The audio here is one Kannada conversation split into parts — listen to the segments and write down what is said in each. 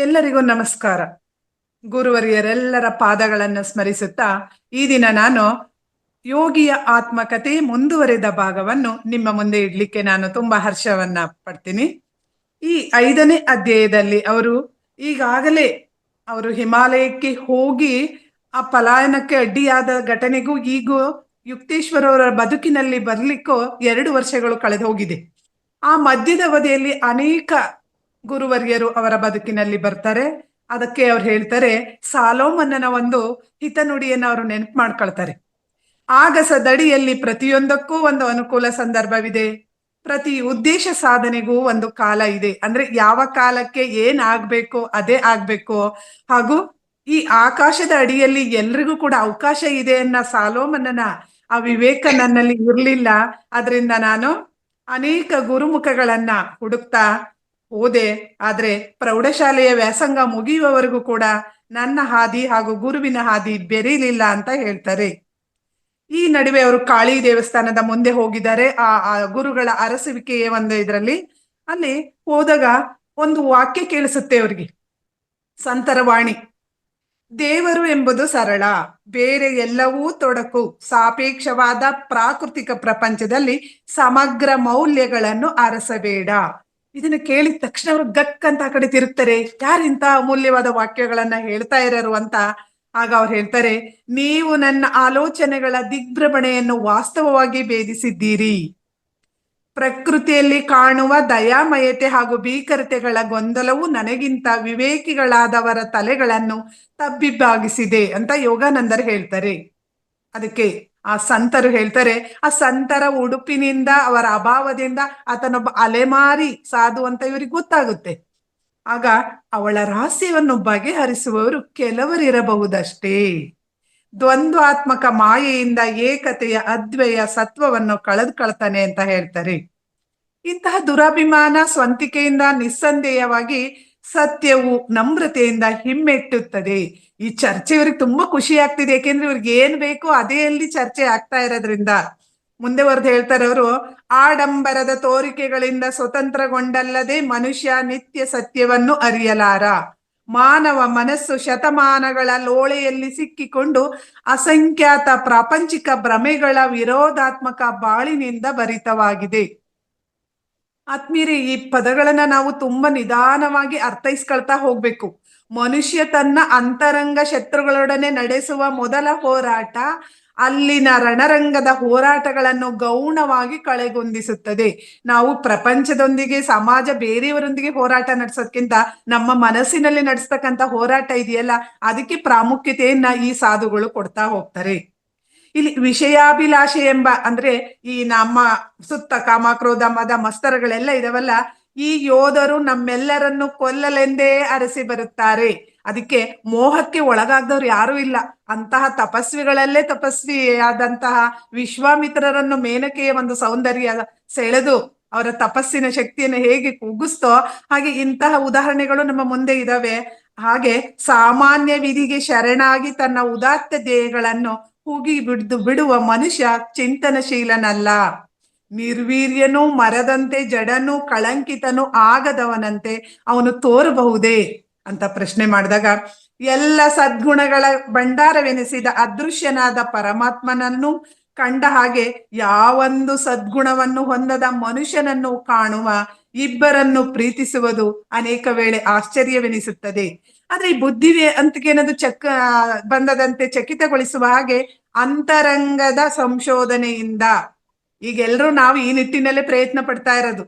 ಎಲ್ಲರಿಗೂ ನಮಸ್ಕಾರ. ಗುರುವರಿಯರೆಲ್ಲರ ಪಾದಗಳನ್ನು ಸ್ಮರಿಸುತ್ತಾ ಈ ದಿನ ನಾನು ಯೋಗಿಯ ಆತ್ಮಕಥೆ ಮುಂದುವರೆದ ಭಾಗವನ್ನು ನಿಮ್ಮ ಮುಂದೆ ಇಡ್ಲಿಕ್ಕೆ ನಾನು ತುಂಬಾ ಹರ್ಷವನ್ನ ಪಡ್ತೀನಿ. ಈ 5ನೇ ಅಧ್ಯಾಯದಲ್ಲಿ ಈಗಾಗಲೇ ಅವರು ಹಿಮಾಲಯಕ್ಕೆ ಹೋಗಿ ಆ ಪಲಾಯನಕ್ಕೆ ಅಡ್ಡಿಯಾದ ಘಟನೆಗೂ ಈಗೂ ಯುಕ್ತೇಶ್ವರ ಅವರ ಬದುಕಿನಲ್ಲಿ ಬರ್ಲಿಕ್ಕೂ 2 ವರ್ಷಗಳು ಕಳೆದು ಹೋಗಿದೆ. ಆ ಮಧ್ಯದ ಅವಧಿಯಲ್ಲಿ ಅನೇಕ ಗುರುವರ್ಯರು ಅವರ ಬದುಕಿನಲ್ಲಿ ಬರ್ತಾರೆ. ಅದಕ್ಕೆ ಅವ್ರು ಹೇಳ್ತಾರೆ, ಸಾಲೋಮನ್ನನ ಒಂದು ಹಿತನುಡಿಯನ್ನ ಅವರು ನೆನಪು ಮಾಡ್ಕೊಳ್ತಾರೆ. ಆಗಸದಡಿಯಲ್ಲಿ ಪ್ರತಿಯೊಂದಕ್ಕೂ ಒಂದು ಅನುಕೂಲ ಸಂದರ್ಭವಿದೆ, ಪ್ರತಿ ಉದ್ದೇಶ ಸಾಧನೆಗೂ ಒಂದು ಕಾಲ ಇದೆ. ಅಂದ್ರೆ ಯಾವ ಕಾಲಕ್ಕೆ ಏನ್ ಆಗ್ಬೇಕು ಅದೇ ಆಗ್ಬೇಕು, ಹಾಗೂ ಈ ಆಕಾಶದ ಅಡಿಯಲ್ಲಿ ಎಲ್ರಿಗೂ ಕೂಡ ಅವಕಾಶ ಇದೆ ಅನ್ನೋ ಸಾಲೋಮನ್ನನ ಆ ವಿವೇಕ ನನ್ನಲ್ಲಿ ಇರ್ಲಿಲ್ಲ. ಅದರಿಂದ ನಾನು ಅನೇಕ ಗುರುಮುಖಗಳನ್ನ ಹುಡುಕ್ತಾ ಹೋದೆ. ಆದ್ರೆ ಪ್ರೌಢಶಾಲೆಯ ವ್ಯಾಸಂಗ ಮುಗಿಯುವವರೆಗೂ ಕೂಡ ನನ್ನ ಹಾದಿ ಹಾಗೂ ಗುರುವಿನ ಹಾದಿ ಬೆರೀಲಿಲ್ಲ ಅಂತ ಹೇಳ್ತಾರೆ. ಈ ನಡುವೆ ಅವರು ಕಾಳಿ ದೇವಸ್ಥಾನದ ಮುಂದೆ ಹೋಗಿದ್ದಾರೆ. ಆ ಗುರುಗಳ ಅರಸುವಿಕೆಯ ಒಂದು ಇದರಲ್ಲಿ ಅಲ್ಲಿ ಹೋದಾಗ ಒಂದು ವಾಕ್ಯ ಕೇಳಿಸುತ್ತೆ ಅವರಿಗೆ, ಸಂತರ ವಾಣಿ. ದೇವರು ಎಂಬುದು ಸರಳ, ಬೇರೆ ಎಲ್ಲವೂ ತೊಡಕು. ಸಾಪೇಕ್ಷವಾದ ಪ್ರಾಕೃತಿಕ ಪ್ರಪಂಚದಲ್ಲಿ ಸಮಗ್ರ ಮೌಲ್ಯಗಳನ್ನು ಅರಸಬೇಡ. ಇದನ್ನ ಕೇಳಿದ ತಕ್ಷಣ ಅವ್ರು ಗಕ್ ಅಂತ ಆ ಕಡೆ ತಿರುಗ್ತಾರೆ. ಯಾರಿಂತ ಅಮೂಲ್ಯವಾದ ವಾಕ್ಯಗಳನ್ನ ಹೇಳ್ತಾ ಇರೋರು ಅಂತ. ಆಗ ಅವ್ರು ಹೇಳ್ತಾರೆ, ನೀವು ನನ್ನ ಆಲೋಚನೆಗಳ ದಿಗ್ಭ್ರಮಣೆಯನ್ನು ವಾಸ್ತವವಾಗಿ ಭೇದಿಸಿದ್ದೀರಿ. ಪ್ರಕೃತಿಯಲ್ಲಿ ಕಾಣುವ ದಯಾಮಯತೆ ಹಾಗೂ ಭೀಕರತೆಗಳ ಗೊಂದಲವು ನನಗಿಂತ ವಿವೇಕಿಗಳಾದವರ ತಲೆಗಳನ್ನು ತಬ್ಬಿಬ್ಬಾಗಿಸಿದೆ ಅಂತ ಯೋಗಾನಂದರು ಹೇಳ್ತಾರೆ. ಅದಕ್ಕೆ ಆ ಸಂತರು ಹೇಳ್ತಾರೆ, ಆ ಸಂತರ ಉಡುಪಿನಿಂದ, ಅವರ ಅಭಾವದಿಂದ ಆತನೊಬ್ಬ ಅಲೆಮಾರಿ ಸಾಧು ಅಂತ ಇವ್ರಿಗೆ ಗೊತ್ತಾಗುತ್ತೆ. ಆಗ ಅವಳ ರಹಸ್ಯವನ್ನು ಬಗೆಹರಿಸುವವರು ಕೆಲವರಿರಬಹುದಷ್ಟೇ. ದ್ವಂದ್ವಾತ್ಮಕ ಮಾಯೆಯಿಂದ ಏಕತೆಯ ಅದ್ವಯ ಸತ್ವವನ್ನು ಕಳೆದುಕೊಳ್ತಾನೆ ಅಂತ ಹೇಳ್ತಾರೆ. ಇಂತಹ ದುರಾಭಿಮಾನ ಸ್ವಂತಿಕೆಯಿಂದ ನಿಸ್ಸಂದೇಹವಾಗಿ ಸತ್ಯವು ನಮ್ರತೆಯಿಂದ ಹಿಮ್ಮೆಟ್ಟುತ್ತದೆ. ಈ ಚರ್ಚೆ ಇವ್ರಿಗೆ ತುಂಬಾ ಖುಷಿ ಆಗ್ತಿದೆ, ಯಾಕೆಂದ್ರೆ ಇವ್ರಿಗೆ ಏನ್ ಬೇಕೋ ಅದೇ ಅಲ್ಲಿ ಚರ್ಚೆ ಆಗ್ತಾ ಇರೋದ್ರಿಂದ. ಮುಂದೆ ಹೊರದು ಹೇಳ್ತಾರೆ ಅವರು, ಆಡಂಬರದ ತೋರಿಕೆಗಳಿಂದ ಸ್ವತಂತ್ರಗೊಂಡಲ್ಲದೆ ಮನುಷ್ಯ ನಿತ್ಯ ಸತ್ಯವನ್ನು ಅರಿಯಲಾರ. ಮಾನವ ಮನಸ್ಸು ಶತಮಾನಗಳ ಲೋಳೆಯಲ್ಲಿ ಸಿಕ್ಕಿಕೊಂಡು ಅಸಂಖ್ಯಾತ ಪ್ರಾಪಂಚಿಕ ಭ್ರಮೆಗಳ ವಿರೋಧಾತ್ಮಕ ಬಾಳಿನಿಂದ ಭರಿತವಾಗಿದೆ. ಆತ್ಮೀಯರೇ, ಈ ಪದಗಳನ್ನ ನಾವು ತುಂಬಾ ನಿಧಾನವಾಗಿ ಅರ್ಥೈಸ್ಕೊಳ್ತಾ ಹೋಗ್ಬೇಕು. ಮನುಷ್ಯ ತನ್ನ ಅಂತರಂಗ ಶತ್ರುಗಳೊಡನೆ ನಡೆಸುವ ಮೊದಲ ಹೋರಾಟ ಅಲ್ಲಿನ ರಣರಂಗದ ಹೋರಾಟಗಳನ್ನು ಗೌಣವಾಗಿ ಕಳೆಗುಂದಿಸುತ್ತದೆ. ನಾವು ಪ್ರಪಂಚದೊಂದಿಗೆ, ಸಮಾಜ, ಬೇರೆಯವರೊಂದಿಗೆ ಹೋರಾಟ ನಡೆಸೋದ್ಕಿಂತ ನಮ್ಮ ಮನಸ್ಸಿನಲ್ಲಿ ನಡೆಸ್ತಕ್ಕಂಥ ಹೋರಾಟ ಇದೆಯಲ್ಲ, ಅದಕ್ಕೆ ಪ್ರಾಮುಖ್ಯತೆಯನ್ನ ಈ ಸಾಧುಗಳು ಕೊಡ್ತಾ ಹೋಗ್ತಾರೆ. ಇಲ್ಲಿ ವಿಷಯಾಭಿಲಾಷೆ ಎಂಬ, ಅಂದ್ರೆ ಈ ನಮ್ಮ ಸುತ್ತ ಕಾಮ ಕ್ರೋಧ ಮದ ಮಸ್ತರಗಳೆಲ್ಲ ಇದಾವಲ್ಲ, ಈ ಯೋಧರು ನಮ್ಮೆಲ್ಲರನ್ನು ಕೊಲ್ಲಲೆಂದೇ ಅರಸಿ ಬರುತ್ತಾರೆ. ಅದಕ್ಕೆ ಮೋಹಕ್ಕೆ ಒಳಗಾಗದವ್ರು ಯಾರೂ ಇಲ್ಲ. ಅಂತಹ ತಪಸ್ವಿಗಳಲ್ಲೇ ತಪಸ್ವಿಯಾದಂತಹ ವಿಶ್ವಾಮಿತ್ರರನ್ನು ಮೇನಕೆಯ ಒಂದು ಸೌಂದರ್ಯ ಸೆಳೆದು ಅವರ ತಪಸ್ಸಿನ ಶಕ್ತಿಯನ್ನು ಹೇಗೆ ಕುಗ್ಗಿಸ್ತೋ ಹಾಗೆ ಇಂತಹ ಉದಾಹರಣೆಗಳು ನಮ್ಮ ಮುಂದೆ ಇದಾವೆ. ಹಾಗೆ ಸಾಮಾನ್ಯ ವಿಧಿಗೆ ಶರಣಾಗಿ ತನ್ನ ಉದಾತ್ತ ಧ್ಯೇಯಗಳನ್ನು ಕೂಗಿ ಬಿಡುವ ಮನುಷ್ಯ ಚಿಂತನಶೀಲನಲ್ಲ. ನಿರ್ವೀರ್ಯನೂ ಮರದಂತೆ ಜಡನು ಕಳಂಕಿತನು ಆಗದವನಂತೆ ಅವನು ತೋರಬಹುದೇ ಅಂತ ಪ್ರಶ್ನೆ ಮಾಡಿದಾಗ, ಎಲ್ಲ ಸದ್ಗುಣಗಳ ಭಂಡಾರವೆನಿಸಿದ ಅದೃಶ್ಯನಾದ ಪರಮಾತ್ಮನನ್ನು ಕಂಡ ಹಾಗೆ ಯಾವೊಂದು ಸದ್ಗುಣವನ್ನು ಹೊಂದದ ಮನುಷ್ಯನನ್ನು ಕಾಣುವ ಇಬ್ಬರನ್ನು ಪ್ರೀತಿಸುವುದು ಅನೇಕ ವೇಳೆ ಆಶ್ಚರ್ಯವೆನಿಸುತ್ತದೆ. ಆದ್ರೆ ಈ ಬುದ್ಧಿವೆ ಅಂತಕೇನದು ಬಂದದಂತೆ ಚಕಿತಗೊಳಿಸುವ ಹಾಗೆ ಅಂತರಂಗದ ಸಂಶೋಧನೆಯಿಂದ ಈಗೆಲ್ಲರೂ ನಾವು ಈ ನಿಟ್ಟಿನಲ್ಲೇ ಪ್ರಯತ್ನ ಪಡ್ತಾ ಇರೋದು.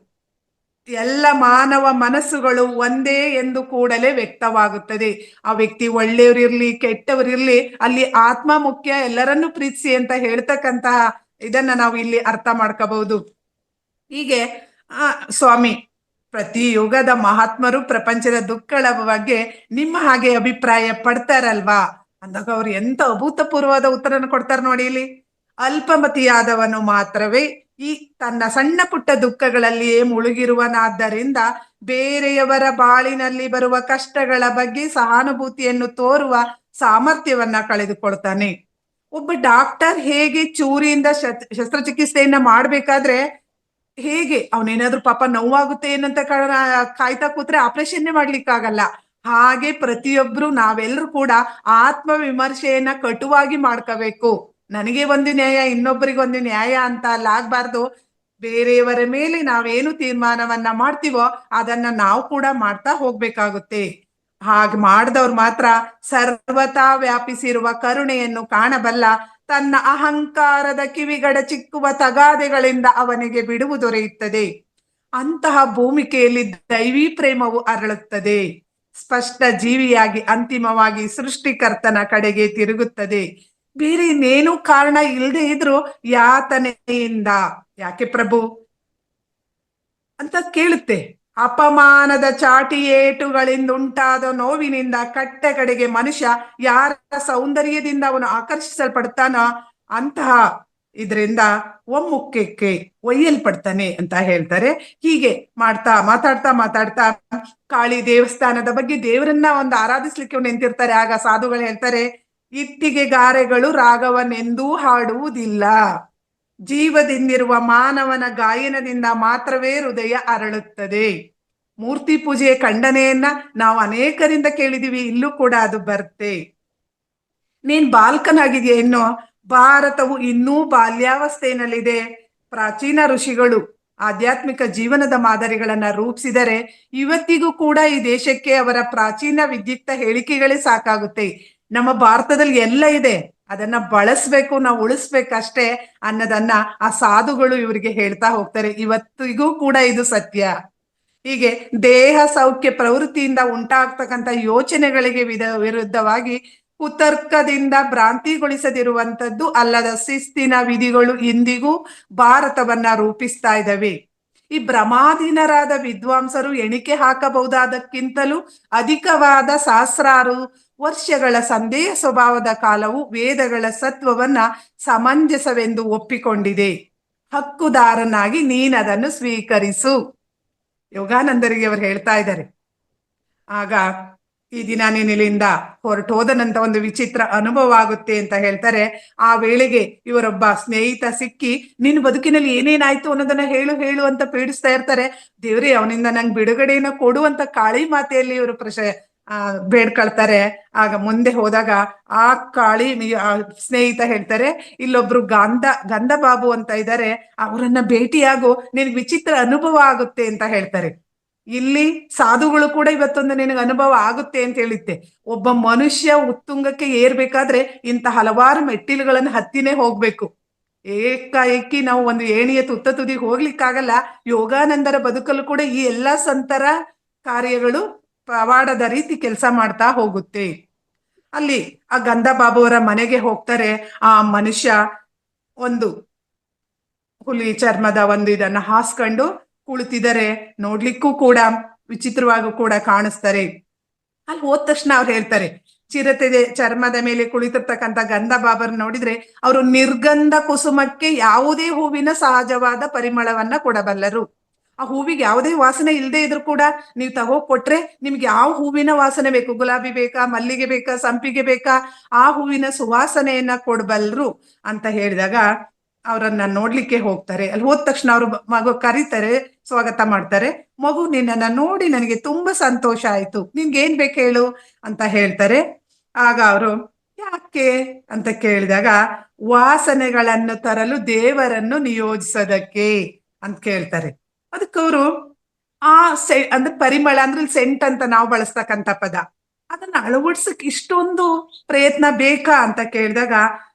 ಎಲ್ಲ ಮಾನವ ಮನಸ್ಸುಗಳು ಒಂದೇ ಎಂದು ಕೂಡಲೇ ವ್ಯಕ್ತವಾಗುತ್ತದೆ. ಆ ವ್ಯಕ್ತಿ ಒಳ್ಳೆಯವರಿರ್ಲಿ ಕೆಟ್ಟವರಿರ್ಲಿ, ಅಲ್ಲಿ ಆತ್ಮ ಮುಖ್ಯ, ಎಲ್ಲರನ್ನೂ ಪ್ರೀತಿಸಿ ಅಂತ ಹೇಳ್ತಕ್ಕಂತಹ ಇದನ್ನ ನಾವು ಇಲ್ಲಿ ಅರ್ಥ ಮಾಡ್ಕೋಬಹುದು. ಹೀಗೆ ಸ್ವಾಮಿ, ಪ್ರತಿ ಯುಗದ ಮಹಾತ್ಮರು ಪ್ರಪಂಚದ ದುಃಖಗಳ ಬಗ್ಗೆ ನಿಮ್ಮ ಹಾಗೆ ಅಭಿಪ್ರಾಯ ಪಡ್ತಾರಲ್ವಾ ಅಂದಾಗ ಅವ್ರು ಎಂತ ಅಭೂತಪೂರ್ವವಾದ ಉತ್ತರನ ಕೊಡ್ತಾರೆ ನೋಡಿ. ಇಲ್ಲಿ ಅಲ್ಪಮತಿಯಾದವನು ಮಾತ್ರವೇ ಈ ತನ್ನ ಸಣ್ಣ ಪುಟ್ಟ ದುಃಖಗಳಲ್ಲಿಯೇ ಮುಳುಗಿರುವನಾದ್ದರಿಂದ ಬೇರೆಯವರ ಬಾಳಿನಲ್ಲಿ ಬರುವ ಕಷ್ಟಗಳ ಬಗ್ಗೆ ಸಹಾನುಭೂತಿಯನ್ನು ತೋರುವ ಸಾಮರ್ಥ್ಯವನ್ನ ಕಳೆದುಕೊಳ್ತಾನೆ. ಒಬ್ಬ ಡಾಕ್ಟರ್ ಹೇಗೆ ಚೂರಿಯಿಂದ ಶಸ್ತ್ರಚಿಕಿತ್ಸೆಯನ್ನ ಮಾಡ್ಬೇಕಾದ್ರೆ ಹೇಗೆ ಅವನೇನಾದ್ರೂ ಪಾಪ ನೋವಾಗುತ್ತೆ ಏನಂತ ಕಾಯ್ತಾ ಕೂತ್ರೆ ಆಪರೇಷನ್ನೇ ಮಾಡ್ಲಿಕ್ಕಾಗಲ್ಲ. ಹಾಗೆ ಪ್ರತಿಯೊಬ್ರು ನಾವೆಲ್ಲರೂ ಕೂಡ ಆತ್ಮ ವಿಮರ್ಶೆಯನ್ನ ಕಟುವಾಗಿ ಮಾಡ್ಕೋಬೇಕು. ನನಗೆ ಒಂದು ನ್ಯಾಯ, ಇನ್ನೊಬ್ಬರಿಗೆ ಒಂದು ನ್ಯಾಯ ಅಂತ ಅಲ್ಲ ಆಗ್ಬಾರ್ದು. ಬೇರೆಯವರ ಮೇಲೆ ನಾವೇನು ತೀರ್ಮಾನವನ್ನ ಮಾಡ್ತೀವೋ ಅದನ್ನ ನಾವು ಕೂಡ ಮಾಡ್ತಾ ಹೋಗ್ಬೇಕಾಗುತ್ತೆ. ಹಾಗೆ ಮಾಡಿದವ್ರು ಮಾತ್ರ ಸರ್ವತಾ ವ್ಯಾಪಿಸಿರುವ ಕರುಣೆಯನ್ನು ಕಾಣಬಲ್ಲ. ತನ್ನ ಅಹಂಕಾರದ ಕಿವಿಗಡ ಚಿಕ್ಕುವ ತಗಾದೆಗಳಿಂದ ಅವನಿಗೆ ಬಿಡುವು ದೊರೆಯುತ್ತದೆ. ಅಂತಹ ಭೂಮಿಕೆಯಲ್ಲಿ ದೈವಿ ಪ್ರೇಮವು ಅರಳುತ್ತದೆ. ಸ್ಪಷ್ಟ ಜೀವಿಯಾಗಿ ಅಂತಿಮವಾಗಿ ಸೃಷ್ಟಿಕರ್ತನ ಕಡೆಗೆ ತಿರುಗುತ್ತದೆ. ಬೇರೆ ಇನ್ನೇನು ಕಾರಣ ಇಲ್ಲದೆ ಇದ್ರು ಯಾತನೆಯಿಂದ. ಯಾಕೆ ಪ್ರಭು ಅಂತ ಕೇಳುತ್ತೆ. ಅಪಮಾನದ ಚಾಟಿ ಏಟುಗಳಿಂದ ಉಂಟಾದ ನೋವಿನಿಂದ ಕಟ್ಟ ಕಡೆಗೆ ಮನುಷ್ಯ ಯಾರ ಸೌಂದರ್ಯದಿಂದ ಅವನು ಆಕರ್ಷಿಸಲ್ಪಡ್ತಾನೋ ಅಂತಹ ಇದರಿಂದ ಒಮ್ಮುಖಕ್ಕೆ ಒಯ್ಯಲ್ಪಡ್ತಾನೆ ಅಂತ ಹೇಳ್ತಾರೆ. ಹೀಗೆ ಮಾತಾಡ್ತಾ ಕಾಳಿ ದೇವಸ್ಥಾನದ ಬಗ್ಗೆ ದೇವರನ್ನ ಒಂದು ಆರಾಧಿಸ್ಲಿಕ್ಕೆ ನಿಂತಿರ್ತಾರೆ. ಆಗ ಸಾಧುಗಳು ಹೇಳ್ತಾರೆ, ಇಟ್ಟಿಗೆ ಗಾರೆಗಳು ರಾಗವನೆಂದೂ ಹಾಡುವುದಿಲ್ಲ. ಜೀವದಿಂದಿರುವ ಮಾನವನ ಗಾಯನದಿಂದ ಮಾತ್ರವೇ ಹೃದಯ ಅರಳುತ್ತದೆ. ಮೂರ್ತಿ ಪೂಜೆಯ ಖಂಡನೆಯನ್ನ ನಾವು ಅನೇಕರಿಂದ ಕೇಳಿದೀವಿ, ಇಲ್ಲೂ ಕೂಡ ಅದು ಬರುತ್ತೆ. ನೀನ್ ಬಾಲ್ಕನಾಗಿದೆಯಾ? ಇನ್ನು ಭಾರತವು ಇನ್ನೂ ಬಾಲ್ಯಾವಸ್ಥೆಯಲ್ಲಿದೆ. ಪ್ರಾಚೀನ ಋಷಿಗಳು ಆಧ್ಯಾತ್ಮಿಕ ಜೀವನದ ಮಾದರಿಗಳನ್ನ ರೂಪಿಸಿದರೆ ಇವತ್ತಿಗೂ ಕೂಡ ಈ ದೇಶಕ್ಕೆ ಅವರ ಪ್ರಾಚೀನ ವಿದ್ಯುಕ್ತ ಹೇಳಿಕೆಗಳೇ ಸಾಕಾಗುತ್ತೆ. ನಮ್ಮ ಭಾರತದಲ್ಲಿ ಎಲ್ಲ ಇದೆ, ಅದನ್ನ ಬಳಸ್ಬೇಕು, ನಾವು ಉಳಿಸ್ಬೇಕಷ್ಟೇ ಅನ್ನೋದನ್ನ ಆ ಸಾಧುಗಳು ಇವರಿಗೆ ಹೇಳ್ತಾ ಹೋಗ್ತಾರೆ. ಇವತ್ತಿಗೂ ಕೂಡ ಇದು ಸತ್ಯ. ಹೀಗೆ ದೇಹ ಸೌಖ್ಯ ಪ್ರವೃತ್ತಿಯಿಂದ ಉಂಟಾಗ್ತಕ್ಕಂಥ ಯೋಚನೆಗಳಿಗೆ ವಿರುದ್ಧವಾಗಿ ಕುತರ್ಕದಿಂದ ಭ್ರಾಂತಿಗೊಳಿಸದಿರುವಂತದ್ದು ಅಲ್ಲದ ಶಿಸ್ತಿನ ವಿಧಿಗಳು ಇಂದಿಗೂ ಭಾರತವನ್ನ ರೂಪಿಸ್ತಾ ಇದ್ದಾವೆ. ಈ ಭ್ರಮಾಧೀನರಾದ ವಿದ್ವಾಂಸರು ಎಣಿಕೆ ಹಾಕಬಹುದಾದಕ್ಕಿಂತಲೂ ಅಧಿಕವಾದ ಸಹಸ್ರಾರು ವರ್ಷಗಳ ಸಂದೇಹ ಸ್ವಭಾವದ ಕಾಲವು ವೇದಗಳ ಸತ್ವವನ್ನ ಸಮಂಜಸವೆಂದು ಒಪ್ಪಿಕೊಂಡಿದೆ. ಹಕ್ಕುದಾರನಾಗಿ ನೀನದನ್ನು ಸ್ವೀಕರಿಸು. ಯೋಗಾನಂದರಿಗೆ ಅವರು ಹೇಳ್ತಾ ಇದ್ದಾರೆ. ಆಗ ಈ ದಿನ ನೀನಿಲ್ಲಿಂದ ಹೊರಟೋದನಂತ ಒಂದು ವಿಚಿತ್ರ ಅನುಭವ ಆಗುತ್ತೆ ಅಂತ ಹೇಳ್ತಾರೆ. ಆ ವೇಳೆಗೆ ಇವರೊಬ್ಬ ಸ್ನೇಹಿತ ಸಿಕ್ಕಿ, ನಿನ್ನ ಬದುಕಿನಲ್ಲಿ ಏನೇನಾಯ್ತು ಅನ್ನೋದನ್ನ ಹೇಳು ಹೇಳು ಅಂತ ಪೀಡಿಸ್ತಾ ಇರ್ತಾರೆ. ದೇವ್ರೇ ಅವನಿಂದ ನಂಗೆ ಬಿಡುಗಡೆಯನ್ನು ಕೊಡುವಂತ ಕಾಳಿ ಮಾತೆಯಲ್ಲಿ ಇವರು ಬೇಡ್ಕೊಳ್ತಾರೆ. ಆಗ ಮುಂದೆ ಹೋದಾಗ ಆ ಕಾಳಿ ಸ್ನೇಹಿತ ಹೇಳ್ತಾರೆ, ಇಲ್ಲೊಬ್ರು ಗಂಧ ಬಾಬು ಅಂತ ಇದ್ದಾರೆ, ಅವರನ್ನ ಭೇಟಿಯಾಗು, ನಿನ್ಗೆ ವಿಚಿತ್ರ ಅನುಭವ ಆಗುತ್ತೆ ಅಂತ ಹೇಳ್ತಾರೆ. ಇಲ್ಲಿ ಸಾಧುಗಳು ಕೂಡ ಇವತ್ತೊಂದು ನಿನಗೆ ಅನುಭವ ಆಗುತ್ತೆ ಅಂತ ಹೇಳಿತ್ತೆ. ಒಬ್ಬ ಮನುಷ್ಯ ಉತ್ತುಂಗಕ್ಕೆ ಏರ್ಬೇಕಾದ್ರೆ ಇಂಥ ಹಲವಾರು ಮೆಟ್ಟಿಲುಗಳನ್ನು ಹತ್ತಿನೇ ಹೋಗ್ಬೇಕು. ಏಕಾಏಕಿ ನಾವು ಒಂದು ಏಣಿಯ ತುತ್ತ ತುದಿಗೆ ಹೋಗ್ಲಿಕ್ಕಾಗಲ್ಲ. ಯೋಗಾನಂದರ ಬದುಕಲು ಕೂಡ ಈ ಎಲ್ಲಾ ಸಂತರ ಕಾರ್ಯಗಳು ಪವಾಡದ ರೀತಿ ಕೆಲಸ ಮಾಡ್ತಾ ಹೋಗುತ್ತೆ. ಅಲ್ಲಿ ಆ ಗಂಧ ಬಾಬುವರ ಮನೆಗೆ ಹೋಗ್ತಾರೆ. ಆ ಮನುಷ್ಯ ಒಂದು ಹುಲಿ ಚರ್ಮದ ಒಂದು ಇದನ್ನ ಹಾಸ್ಕೊಂಡು ಕುಳಿತಿದ್ದಾರೆ. ನೋಡ್ಲಿಕ್ಕೂ ಕೂಡ ವಿಚಿತ್ರವಾಗೂ ಕೂಡ ಕಾಣಿಸ್ತಾರೆ. ಅಲ್ಲಿ ಹೋದ ತಕ್ಷಣ ಅವ್ರು ಹೇಳ್ತಾರೆ, ಚಿರತೆ ಚರ್ಮದ ಮೇಲೆ ಕುಳಿತಿರ್ತಕ್ಕಂಥ ಗಂಧ ಬಾಬರ್ ನೋಡಿದ್ರೆ ಅವರು ನಿರ್ಗಂಧ ಕುಸುಮಕ್ಕೆ ಯಾವುದೇ ಹೂವಿನ ಸಹಜವಾದ ಪರಿಮಳವನ್ನ ಕೊಡಬಲ್ಲರು. ಆ ಹೂವಿಗೆ ಯಾವುದೇ ವಾಸನೆ ಇಲ್ಲದೆ ಇದ್ರು ಕೂಡ ನೀವು ತಗೋಕೊಟ್ರೆ ನಿಮ್ಗೆ ಯಾವ ಹೂವಿನ ವಾಸನೆ ಬೇಕು, ಗುಲಾಬಿ ಬೇಕಾ, ಮಲ್ಲಿಗೆ ಬೇಕಾ, ಸಂಪಿಗೆ ಬೇಕಾ, ಆ ಹೂವಿನ ಸುವಾಸನೆಯನ್ನ ಕೊಡಬಲ್ರು ಅಂತ ಹೇಳಿದಾಗ ಅವರನ್ನ ನೋಡ್ಲಿಕ್ಕೆ ಹೋಗ್ತಾರೆ. ಅಲ್ಲಿ ಹೋದ ತಕ್ಷಣ ಅವರು ಮಗು ಕರೀತಾರೆ, ಸ್ವಾಗತ ಮಾಡ್ತಾರೆ. ಮಗು, ನಿನ್ನನ್ನ ನೋಡಿ ನನಗೆ ತುಂಬಾ ಸಂತೋಷ ಆಯ್ತು, ನಿನ್ಗೆ ಏನ್ ಬೇಕು ಹೇಳು ಅಂತ ಹೇಳ್ತಾರೆ. ಆಗ ಅವರು ಯಾಕೆ ಅಂತ ಕೇಳಿದಾಗ, ವಾಸನೆಗಳನ್ನು ತರಲು ದೇವರನ್ನು ನಿಯೋಜಿಸೋದಕ್ಕೆ ಅಂತ ಕೇಳ್ತಾರೆ. ಅದಕ್ಕೆ ಅವರು ಅಂದ್ರೆ ಪರಿಮಳ ಅಂದ್ರೆ ಸೆಂಟ್ ಅಂತ ನಾವು ಬಳಸ್ತಕ್ಕಂಥ ಪದ, ಅದನ್ನ ಅಳವಡಿಸಕ್ ಇಷ್ಟೊಂದು ಪ್ರಯತ್ನ ಬೇಕಾ ಅಂತ ಕೇಳಿದಾಗ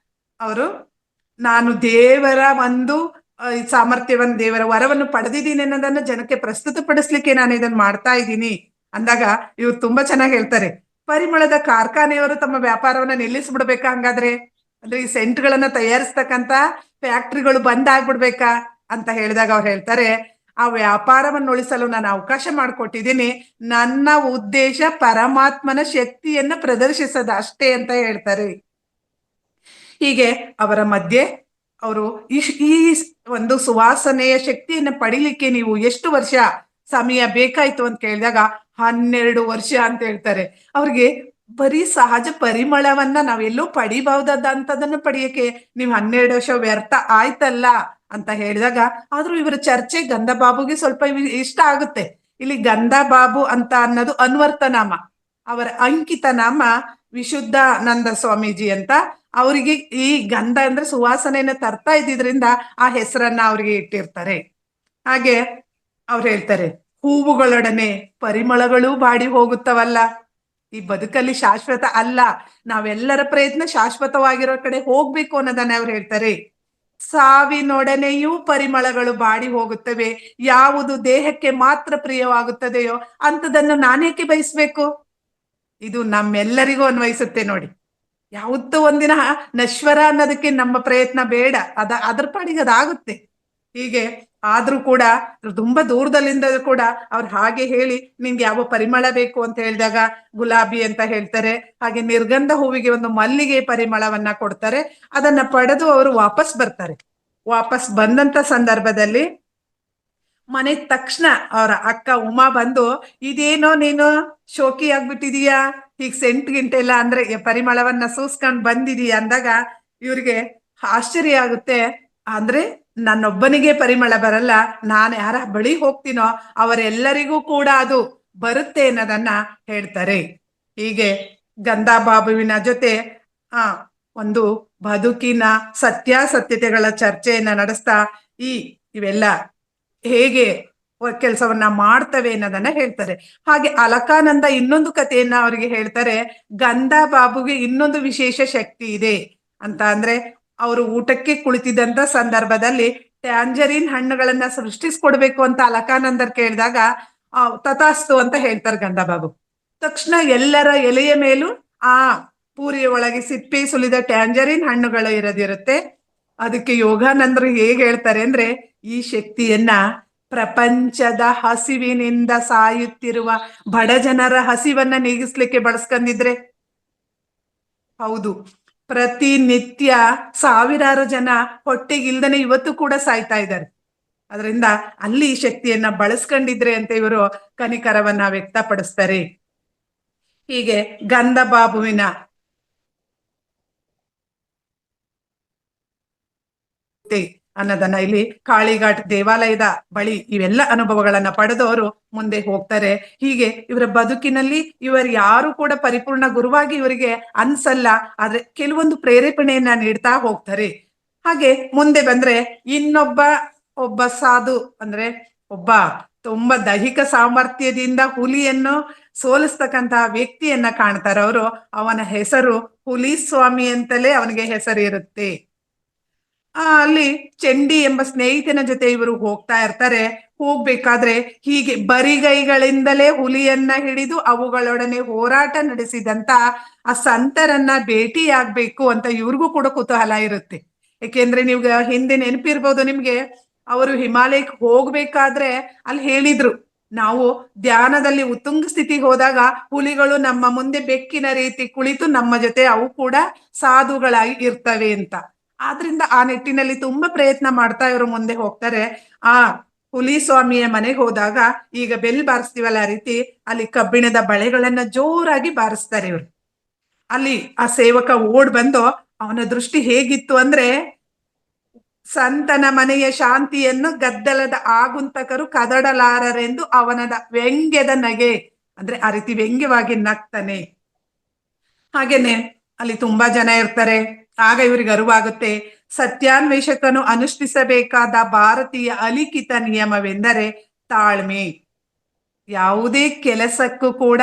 ಅವರು, ನಾನು ದೇವರ ಒಂದು ಸಾಮರ್ಥ್ಯವನ್ನು, ದೇವರ ವರವನ್ನು ಪಡೆದಿದ್ದೀನಿ ಅನ್ನೋದನ್ನ ಜನಕ್ಕೆ ಪ್ರಸ್ತುತಪಡಿಸ್ಲಿಕ್ಕೆ ನಾನು ಇದನ್ನ ಮಾಡ್ತಾ ಇದ್ದೀನಿ ಅಂದಾಗ ಇವ್ರು ತುಂಬಾ ಚೆನ್ನಾಗಿ ಹೇಳ್ತಾರೆ, ಪರಿಮಳದ ಕಾರ್ಖಾನೆಯವರು ತಮ್ಮ ವ್ಯಾಪಾರವನ್ನ ನಿಲ್ಲಿಸ್ಬಿಡ್ಬೇಕಾ ಹಂಗಾದ್ರೆ? ಅಂದ್ರೆ ಈ ಸೆಂಟ್ಗಳನ್ನ ತಯಾರಿಸ್ತಕ್ಕಂತ ಫ್ಯಾಕ್ಟ್ರಿಗಳು ಬಂದ್ ಆಗ್ಬಿಡ್ಬೇಕಾ ಅಂತ ಹೇಳಿದಾಗ ಅವ್ರು ಹೇಳ್ತಾರೆ, ಆ ವ್ಯಾಪಾರವನ್ನು ಉಳಿಸಲು ನಾನು ಅವಕಾಶ ಮಾಡಿಕೊಟ್ಟಿದ್ದೀನಿ. ನನ್ನ ಉದ್ದೇಶ ಪರಮಾತ್ಮನ ಶಕ್ತಿಯನ್ನ ಪ್ರದರ್ಶಿಸದ ಅಷ್ಟೇ ಅಂತ ಹೇಳ್ತಾರೆ. ಹೀಗೆ ಅವರ ಮಧ್ಯೆ ಅವರು ಈ ಒಂದು ಸುವಾಸನೆಯ ಶಕ್ತಿಯನ್ನ ಪಡಿಲಿಕ್ಕೆ ನೀವು ಎಷ್ಟು ವರ್ಷ ಸಮಯ ಬೇಕಾಯ್ತು ಅಂತ ಕೇಳಿದಾಗ 12 ವರ್ಷ ಅಂತ ಹೇಳ್ತಾರೆ. ಅವ್ರಿಗೆ ಬರೀ ಸಹಜ ಪರಿಮಳವನ್ನ ನಾವೆಲ್ಲೋ ಪಡಿಬಹುದಂತದನ್ನ ಪಡಿಯಕ್ಕೆ ನೀವು 12 ವರ್ಷ ವ್ಯರ್ಥ ಆಯ್ತಲ್ಲ ಅಂತ ಹೇಳಿದಾಗ, ಆದ್ರೂ ಇವರ ಚರ್ಚೆ ಗಂಧ ಬಾಬುಗೆ ಸ್ವಲ್ಪ ಇಷ್ಟ ಆಗುತ್ತೆ. ಇಲ್ಲಿ ಗಂಧ ಬಾಬು ಅಂತ ಅನ್ನೋದು ಅನ್ವರ್ಥನಾಮ. ಅವರ ಅಂಕಿತ ನಾಮ ವಿಶುದ್ಧಾನಂದ ಸ್ವಾಮೀಜಿ ಅಂತ. ಅವರಿಗೆ ಈ ಗಂಧ ಅಂದ್ರೆ ಸುವಾಸನೆಯನ್ನ ತರ್ತಾ ಇದ್ದಿದ್ರಿಂದ ಆ ಹೆಸರನ್ನ ಅವ್ರಿಗೆ ಇಟ್ಟಿರ್ತಾರೆ. ಹಾಗೆ ಅವ್ರು ಹೇಳ್ತಾರೆ, ಹೂವುಗಳೊಡನೆ ಪರಿಮಳಗಳು ಬಾಡಿ ಹೋಗುತ್ತವಲ್ಲ. ಈ ಬದುಕಲ್ಲಿ ಶಾಶ್ವತ ಅಲ್ಲ, ನಾವೆಲ್ಲರ ಪ್ರಯತ್ನ ಶಾಶ್ವತವಾಗಿರೋ ಕಡೆ ಹೋಗ್ಬೇಕು ಅನ್ನೋದನ್ನ ಅವ್ರು ಹೇಳ್ತಾರೆ. ಸಾವಿನೊಡನೆಯೂ ಪರಿಮಳಗಳು ಬಾಡಿ ಹೋಗುತ್ತವೆ, ಯಾವುದು ದೇಹಕ್ಕೆ ಮಾತ್ರ ಪ್ರಿಯವಾಗುತ್ತದೆಯೋ ಅಂಥದನ್ನು ನಾನೇಕೆ ಬಯಸ್ಬೇಕು. ಇದು ನಮ್ಮೆಲ್ಲರಿಗೂ ಅನ್ವಯಿಸುತ್ತೆ ನೋಡಿ. ಯಾವತ್ತೂ ಒಂದಿನ ನಶ್ವರ ಅನ್ನೋದಕ್ಕೆ ನಮ್ಮ ಪ್ರಯತ್ನ ಬೇಡ, ಅದ್ರ ಪಾಡಿಗೆ ಅದಾಗುತ್ತೆ. ಹೀಗೆ ಆದ್ರೂ ಕೂಡ ತುಂಬಾ ದೂರದಲ್ಲಿಂದ ಕೂಡ ಅವ್ರು ಹಾಗೆ ಹೇಳಿ, ನಿಂಗೆ ಯಾವ ಪರಿಮಳ ಬೇಕು ಅಂತ ಹೇಳಿದಾಗ ಗುಲಾಬಿ ಅಂತ ಹೇಳ್ತಾರೆ. ಹಾಗೆ ನಿರ್ಗಂಧ ಹೂವಿಗೆ ಒಂದು ಮಲ್ಲಿಗೆ ಪರಿಮಳವನ್ನ ಕೊಡ್ತಾರೆ. ಅದನ್ನ ಪಡೆದು ಅವರು ವಾಪಸ್ ಬರ್ತಾರೆ. ವಾಪಸ್ ಬಂದಂತ ಸಂದರ್ಭದಲ್ಲಿ ಮನೆಗ್ ತಕ್ಷಣ ಅವರ ಅಕ್ಕ ಉಮಾ ಬಂದು, ಇದೇನೋ ನೀನು ಶೋಕಿ ಆಗ್ಬಿಟ್ಟಿದೀಯಾ, ಹೀಗ್ ಸೆಂಟ್ ಗಿಂಟೆಲ್ಲ ಅಂದ್ರೆ ಪರಿಮಳವನ್ನ ಸೂಸ್ಕೊಂಡ್ ಬಂದಿದೀಯ ಅಂದಾಗ ಇವ್ರಿಗೆ ಆಶ್ಚರ್ಯ ಆಗುತ್ತೆ. ಅಂದ್ರೆ ನನ್ನೊಬ್ಬನಿಗೆ ಪರಿಮಳ ಬರಲ್ಲ, ನಾನು ಯಾರ ಬಳಿ ಹೋಗ್ತೀನೋ ಅವರೆಲ್ಲರಿಗೂ ಕೂಡ ಅದು ಬರುತ್ತೆ ಅನ್ನೋದನ್ನ ಹೇಳ್ತಾರೆ. ಹೀಗೆ ಗಂಧಾಬಾಬುವಿನ ಜೊತೆ ಒಂದು ಬದುಕಿನ ಸತ್ಯಾಸತ್ಯತೆಗಳ ಚರ್ಚೆಯನ್ನ ನಡೆಸ್ತಾ ಇವೆಲ್ಲ ಹೇಗೆ ಕೆಲಸವನ್ನ ಮಾಡ್ತವೆ ಅನ್ನೋದನ್ನ ಹೇಳ್ತಾರೆ. ಹಾಗೆ ಅಲಕಾನಂದ ಇನ್ನೊಂದು ಕಥೆಯನ್ನ ಅವರಿಗೆ ಹೇಳ್ತಾರೆ. ಗಂಧಾಬಾಬುಗೆ ಇನ್ನೊಂದು ವಿಶೇಷ ಶಕ್ತಿ ಇದೆ ಅಂತ. ಅಂದ್ರೆ ಅವರು ಊಟಕ್ಕೆ ಕುಳಿತಿದ್ದಂತ ಸಂದರ್ಭದಲ್ಲಿ ಟ್ಯಾಂಜರಿನ್ ಹಣ್ಣುಗಳನ್ನ ಸೃಷ್ಟಿಸ್ಕೊಡ್ಬೇಕು ಅಂತ ಅಲಕಾನಂದರ್ ಕೇಳಿದಾಗ ತಥಾಸ್ತು ಅಂತ ಹೇಳ್ತಾರೆ ಗಂಧಾಬಾಬು. ತಕ್ಷಣ ಎಲ್ಲರ ಎಲೆಯ ಮೇಲೂ ಆ ಪೂರಿಯ ಒಳಗೆ ಸಿಪ್ಪೆ ಸುಲಿದ ಟ್ಯಾಂಜರಿನ್ ಹಣ್ಣುಗಳು ಇರೋದಿರುತ್ತೆ. ಅದಕ್ಕೆ ಯೋಗಾನಂದರು ಹೇಗೆ ಹೇಳ್ತಾರೆ ಅಂದ್ರೆ, ಈ ಶಕ್ತಿಯನ್ನ ಪ್ರಪಂಚದ ಹಸಿವಿನಿಂದ ಸಾಯುತ್ತಿರುವ ಬಡ ಜನರ ಹಸಿವನ್ನ ನೀಗಿಸ್ಲಿಕ್ಕೆ ಬಳಸ್ಕೊಂಡಿದ್ರೆ. ಹೌದು, ಪ್ರತಿನಿತ್ಯ ಸಾವಿರಾರು ಜನ ಹೊಟ್ಟೆಗಿಲ್ದನೆ ಇವತ್ತು ಕೂಡ ಸಾಯ್ತಾ ಇದ್ದಾರೆ. ಅದರಿಂದ ಅಲ್ಲಿ ಈ ಶಕ್ತಿಯನ್ನ ಬಳಸ್ಕೊಂಡಿದ್ರೆ ಅಂತ ಇವರು ಕನಿಕರವನ್ನ ವ್ಯಕ್ತಪಡಿಸ್ತಾರೆ. ಹೀಗೆ ಗಂಧಬಾಬುವಿನ ಅನ್ನೋದನ್ನ ಇಲ್ಲಿ ಕಾಳಿಘಾಟ್ ದೇವಾಲಯದ ಬಳಿ ಇವೆಲ್ಲ ಅನುಭವಗಳನ್ನ ಪಡೆದವರು ಮುಂದೆ ಹೋಗ್ತಾರೆ. ಹೀಗೆ ಇವರ ಬದುಕಿನಲ್ಲಿ ಇವರು ಯಾರು ಕೂಡ ಪರಿಪೂರ್ಣ ಗುರುವಾಗಿ ಇವರಿಗೆ ಅನ್ಸಲ್ಲ, ಆದ್ರೆ ಕೆಲವೊಂದು ಪ್ರೇರೇಪಣೆಯನ್ನ ನೀಡ್ತಾ ಹೋಗ್ತಾರೆ. ಹಾಗೆ ಮುಂದೆ ಬಂದ್ರೆ ಒಬ್ಬ ಸಾಧು, ಅಂದ್ರೆ ಒಬ್ಬ ತುಂಬಾ ದೈಹಿಕ ಸಾಮರ್ಥ್ಯದಿಂದ ಹುಲಿಯನ್ನು ಸೋಲಿಸ್ತಕ್ಕಂತಹ ವ್ಯಕ್ತಿಯನ್ನ ಕಾಣ್ತಾರೆ ಅವರು. ಅವನ ಹೆಸರು ಹುಲಿ ಸ್ವಾಮಿ ಅಂತಲೇ ಅವನಿಗೆ ಹೆಸರಿರುತ್ತೆ. ಅಲ್ಲಿ ಚಂಡಿ ಎಂಬ ಸ್ನೇಹಿತನ ಜೊತೆ ಇವರು ಹೋಗ್ತಾ ಇರ್ತಾರೆ. ಹೋಗ್ಬೇಕಾದ್ರೆ ಹೀಗೆ ಬರಿಗೈಗಳಿಂದಲೇ ಹುಲಿಯನ್ನ ಹಿಡಿದು ಅವುಗಳೊಡನೆ ಹೋರಾಟ ನಡೆಸಿದಂತ ಆ ಸಂತರನ್ನ ಭೇಟಿಯಾಗ್ಬೇಕು ಅಂತ ಇವ್ರಿಗೂ ಕೂಡ ಕುತೂಹಲ ಇರುತ್ತೆ. ಯಾಕೆಂದ್ರೆ ನೀವು ಹಿಂದೆ ನೆನಪಿರ್ಬೋದು ನಿಮ್ಗೆ, ಅವರು ಹಿಮಾಲಯಕ್ಕೆ ಹೋಗ್ಬೇಕಾದ್ರೆ ಅಲ್ಲಿ ಹೇಳಿದ್ರು, ನಾವು ಧ್ಯಾನದಲ್ಲಿ ಉತ್ತುಂಗ ಸ್ಥಿತಿಗೆ ಹೋದಾಗ ಹುಲಿಗಳು ನಮ್ಮ ಮುಂದೆ ಬೆಕ್ಕಿನ ರೀತಿ ಕುಳಿತು ನಮ್ಮ ಜೊತೆ ಅವು ಕೂಡ ಸಾಧುಗಳಾಗಿ ಇರ್ತವೆ ಅಂತ. ಆದ್ರಿಂದ ಆ ನಿಟ್ಟಿನಲ್ಲಿ ತುಂಬಾ ಪ್ರಯತ್ನ ಮಾಡ್ತಾ ಇವರು ಮುಂದೆ ಹೋಗ್ತಾರೆ. ಆ ಹುಲಿ ಸ್ವಾಮಿಯ ಮನೆಗೆ ಹೋದಾಗ ಈಗ ಬೆಲ್ ಬಾರಿಸ್ತೀವಲ್ಲ ಆ ರೀತಿ ಅಲ್ಲಿ ಕಬ್ಬಿಣದ ಬಳೆಗಳನ್ನ ಜೋರಾಗಿ ಬಾರಿಸ್ತಾರೆ ಇವರು. ಅಲ್ಲಿ ಆ ಸೇವಕ ಓಡ್ ಬಂದು, ಅವನ ದೃಷ್ಟಿ ಹೇಗಿತ್ತು ಅಂದ್ರೆ, ಸಂತನ ಮನೆಯ ಶಾಂತಿಯನ್ನು ಗದ್ದಲದ ಆಗುಂತಕರು ಕದಡಲಾರರೆಂದು ಅವನದ ವ್ಯಂಗ್ಯದ ನಗೆ, ಅಂದ್ರೆ ಆ ರೀತಿ ವ್ಯಂಗ್ಯವಾಗಿ ನಗ್ತಾನೆ. ಹಾಗೇನೆ ಅಲ್ಲಿ ತುಂಬಾ ಜನ ಇರ್ತಾರೆ. ಆಗ ಇವ್ರಿಗೆ ಅರಿವಾಗುತ್ತೆ, ಸತ್ಯಾನ್ವೇಷಕನು ಅನುಷ್ಠಿಸಬೇಕಾದ ಭಾರತೀಯ ಅಲಿಖಿತ ನಿಯಮವೆಂದರೆ ತಾಳ್ಮೆ. ಯಾವುದೇ ಕೆಲಸಕ್ಕೂ ಕೂಡ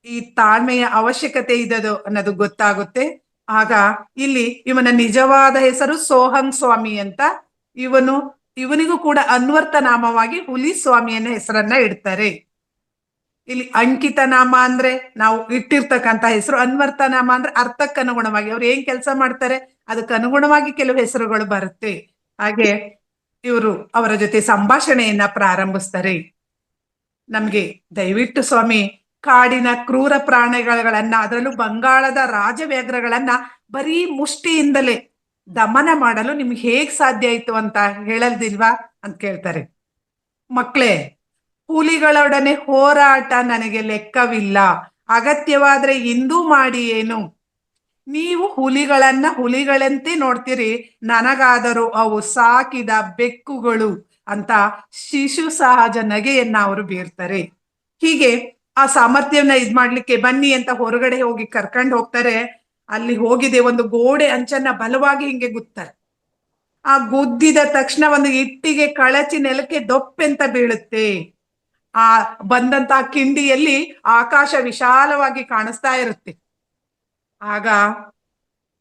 ಈ ತಾಳ್ಮೆಯ ಅವಶ್ಯಕತೆ ಇದ್ದದು ಅನ್ನೋದು ಗೊತ್ತಾಗುತ್ತೆ. ಆಗ ಇಲ್ಲಿ ಇವನ ನಿಜವಾದ ಹೆಸರು ಸೋಹಂ ಸ್ವಾಮಿ ಅಂತ. ಇವನಿಗೂ ಕೂಡ ಅನ್ವರ್ಥ ನಾಮವಾಗಿ ಹುಲಿ ಸ್ವಾಮಿಯನ್ನ ಹೆಸರನ್ನ ಇಡ್ತಾರೆ. ಇಲ್ಲಿ ಅಂಕಿತ ನಾಮ ಅಂದ್ರೆ ನಾವು ಇಟ್ಟಿರ್ತಕ್ಕಂಥ ಹೆಸರು, ಅನ್ವರ್ಥ ನಾಮ ಅಂದ್ರೆ ಅರ್ಥಕ್ಕೆ ಅನುಗುಣವಾಗಿ ಅವ್ರು ಏನ್ ಕೆಲಸ ಮಾಡ್ತಾರೆ ಅದಕ್ಕೆ ಅನುಗುಣವಾಗಿ ಕೆಲವು ಹೆಸರುಗಳು ಬರುತ್ತೆ. ಹಾಗೆ ಇವರು ಅವರ ಜೊತೆ ಸಂಭಾಷಣೆಯನ್ನ ಪ್ರಾರಂಭಿಸ್ತಾರೆ. ನಮ್ಗೆ ದಯವಿಟ್ಟು ಸ್ವಾಮಿ, ಕಾಡಿನ ಕ್ರೂರ ಪ್ರಾಣಿಗಳನ್ನ, ಅದರಲ್ಲೂ ಬಂಗಾಳದ ರಾಜವ್ಯಾಘ್ರಗಳನ್ನ ಬರೀ ಮುಷ್ಟಿಯಿಂದಲೇ ದಮನ ಮಾಡಲು ನಿಮ್ಗೆ ಹೇಗ್ ಸಾಧ್ಯ ಆಯ್ತು ಅಂತ ಹೇಳಲ್ದಿಲ್ವಾ ಅಂತ ಕೇಳ್ತಾರೆ. ಮಕ್ಳೇ, ಹುಲಿಗಳೊಡನೆ ಹೋರಾಟ ನನಗೆ ಲೆಕ್ಕವಿಲ್ಲ, ಅಗತ್ಯವಾದ್ರೆ ಇಂದೂ ಮಾಡಿ ಏನು. ನೀವು ಹುಲಿಗಳನ್ನ ಹುಲಿಗಳಂತೆ ನೋಡ್ತೀರಿ, ನನಗಾದರೂ ಅವು ಸಾಕಿದ ಬೆಕ್ಕುಗಳು ಅಂತ ಶಿಶು ಸಹಜ ನಗೆಯನ್ನ ಅವರು ಬೀರ್ತಾರೆ. ಹೀಗೆ ಆ ಸಾಮರ್ಥ್ಯವನ್ನ ಇದ್ ಮಾಡ್ಲಿಕ್ಕೆ ಬನ್ನಿ ಅಂತ ಹೊರಗಡೆ ಹೋಗಿ ಕರ್ಕೊಂಡು ಹೋಗ್ತಾರೆ. ಅಲ್ಲಿ ಹೋಗಿದೆ ಒಂದು ಗೋಡೆ ಅಂಚನ್ನ ಬಲವಾಗಿ ಹಿಂಗೆ ಗುತ್ತಾರೆ. ಆ ಗುದ್ದಿದ ತಕ್ಷಣ ಒಂದು ಇಟ್ಟಿಗೆ ಕಳಚಿ ನೆಲಕ್ಕೆ ದೊಪ್ಪೆಂತ ಬೀಳುತ್ತೆ. ಆ ಬಂದಂತಹ ಕಿಂಡಿಯಲ್ಲಿ ಆಕಾಶ ವಿಶಾಲವಾಗಿ ಕಾಣಿಸ್ತಾ ಇರುತ್ತೆ. ಆಗ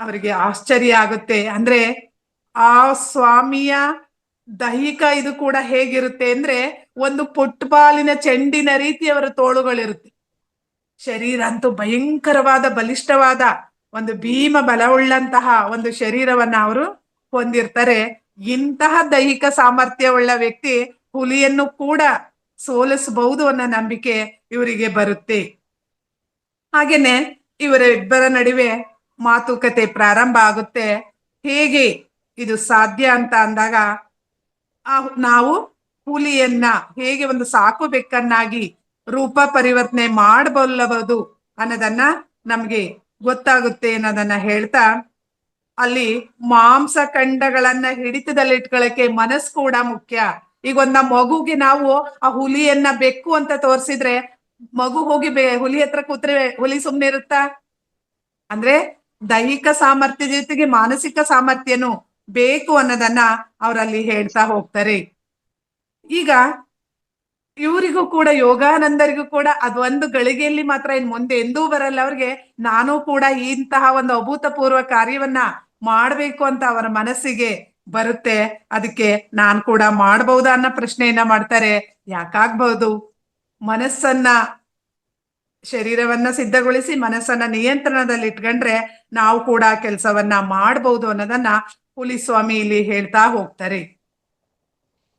ಅವರಿಗೆ ಆಶ್ಚರ್ಯ ಆಗುತ್ತೆ. ಅಂದ್ರೆ ಆ ಸ್ವಾಮಿಯ ದೈಹಿಕ ಇದು ಕೂಡ ಹೇಗಿರುತ್ತೆ ಅಂದ್ರೆ ಒಂದು ಫುಟ್ಬಾಲಿನ ಚೆಂಡಿನ ರೀತಿ ಅವರ ತೋಳುಗಳಿರುತ್ತೆ. ಶರೀರ ಅಂತೂ ಭಯಂಕರವಾದ ಬಲಿಷ್ಠವಾದ ಒಂದು ಭೀಮ ಬಲವುಳ್ಳಂತಹ ಒಂದು ಶರೀರವನ್ನ ಅವರು ಹೊಂದಿರ್ತಾರೆ. ಇಂತಹ ದೈಹಿಕ ಸಾಮರ್ಥ್ಯವುಳ್ಳ ವ್ಯಕ್ತಿ ಹುಲಿಯನ್ನು ಕೂಡ ಸೋಲಿಸಬಹುದು ಅನ್ನೋ ನಂಬಿಕೆ ಇವರಿಗೆ ಬರುತ್ತೆ. ಹಾಗೇನೆ ಇವರ ಇಬ್ಬರ ನಡುವೆ ಮಾತುಕತೆ ಪ್ರಾರಂಭ ಆಗುತ್ತೆ. ಹೇಗೆ ಇದು ಸಾಧ್ಯ ಅಂತ ಅಂದಾಗ ನಾವು ಹುಲಿಯನ್ನ ಹೇಗೆ ಒಂದು ಸಾಕು ಬೆಕ್ಕನ್ನಾಗಿ ರೂಪ ಪರಿವರ್ತನೆ ಮಾಡಬಲ್ಲಬಹುದು ಅನ್ನೋದನ್ನ ನಮ್ಗೆ ಗೊತ್ತಾಗುತ್ತೆ ಅನ್ನೋದನ್ನ ಹೇಳ್ತಾ, ಅಲ್ಲಿ ಮಾಂಸಖಂಡಗಳನ್ನ ಹಿಡಿತದಲ್ಲಿ ಇಟ್ಕೊಳ್ಳಕ್ಕೆ ಮನಸ್ಸು ಕೂಡ ಮುಖ್ಯ. ಈಗ ಒಂದ್ ಮಗುಗೆ ನಾವು ಆ ಹುಲಿಯನ್ನ ಬೆಕ್ಕು ಅಂತ ತೋರ್ಸಿದ್ರೆ ಮಗು ಹೋಗಿ ಹುಲಿ ಹತ್ರ ಕೂತ್ರೆ ಹುಲಿ ಸುಮ್ನೆ ಇರುತ್ತಾ? ಅಂದ್ರೆ ದೈಹಿಕ ಸಾಮರ್ಥ್ಯ ಜೊತೆಗೆ ಮಾನಸಿಕ ಸಾಮರ್ಥ್ಯನು ಬೇಕು ಅನ್ನೋದನ್ನ ಅವರಲ್ಲಿ ಹೇಳ್ತಾ ಹೋಗ್ತಾರೆ. ಈಗ ಇವರಿಗೂ ಕೂಡ ಯೋಗಾನಂದರಿಗೂ ಕೂಡ ಅದೊಂದು ಗಳಿಗೆಯಲ್ಲಿ ಮಾತ್ರ ಇನ್ ಮುಂದೆ ಎಂದೂ ಬರಲ್ಲ. ಅವ್ರಿಗೆ ನಾನು ಕೂಡ ಇಂತಹ ಒಂದು ಅಭೂತಪೂರ್ವ ಕಾರ್ಯವನ್ನ ಮಾಡ್ಬೇಕು ಅಂತ ಅವರ ಮನಸ್ಸಿಗೆ ಬರುತ್ತೆ. ಅದಕ್ಕೆ ನಾನ್ ಕೂಡ ಮಾಡ್ಬಹುದಾ ಅನ್ನೋ ಪ್ರಶ್ನೆಯನ್ನ ಮಾಡ್ತಾರೆ. ಯಾಕಾಗ್ಬಹುದು? ಮನಸ್ಸನ್ನ ಶರೀರವನ್ನ ಸಿದ್ಧಗೊಳಿಸಿ ಮನಸ್ಸನ್ನ ನಿಯಂತ್ರಣದಲ್ಲಿ ಇಟ್ಕೊಂಡ್ರೆ ನಾವು ಕೂಡ ಕೆಲಸವನ್ನ ಮಾಡಬಹುದು ಅನ್ನೋದನ್ನ ಹುಲಿಸ್ವಾಮಿ ಇಲ್ಲಿ ಹೇಳ್ತಾ ಹೋಗ್ತಾರೆ.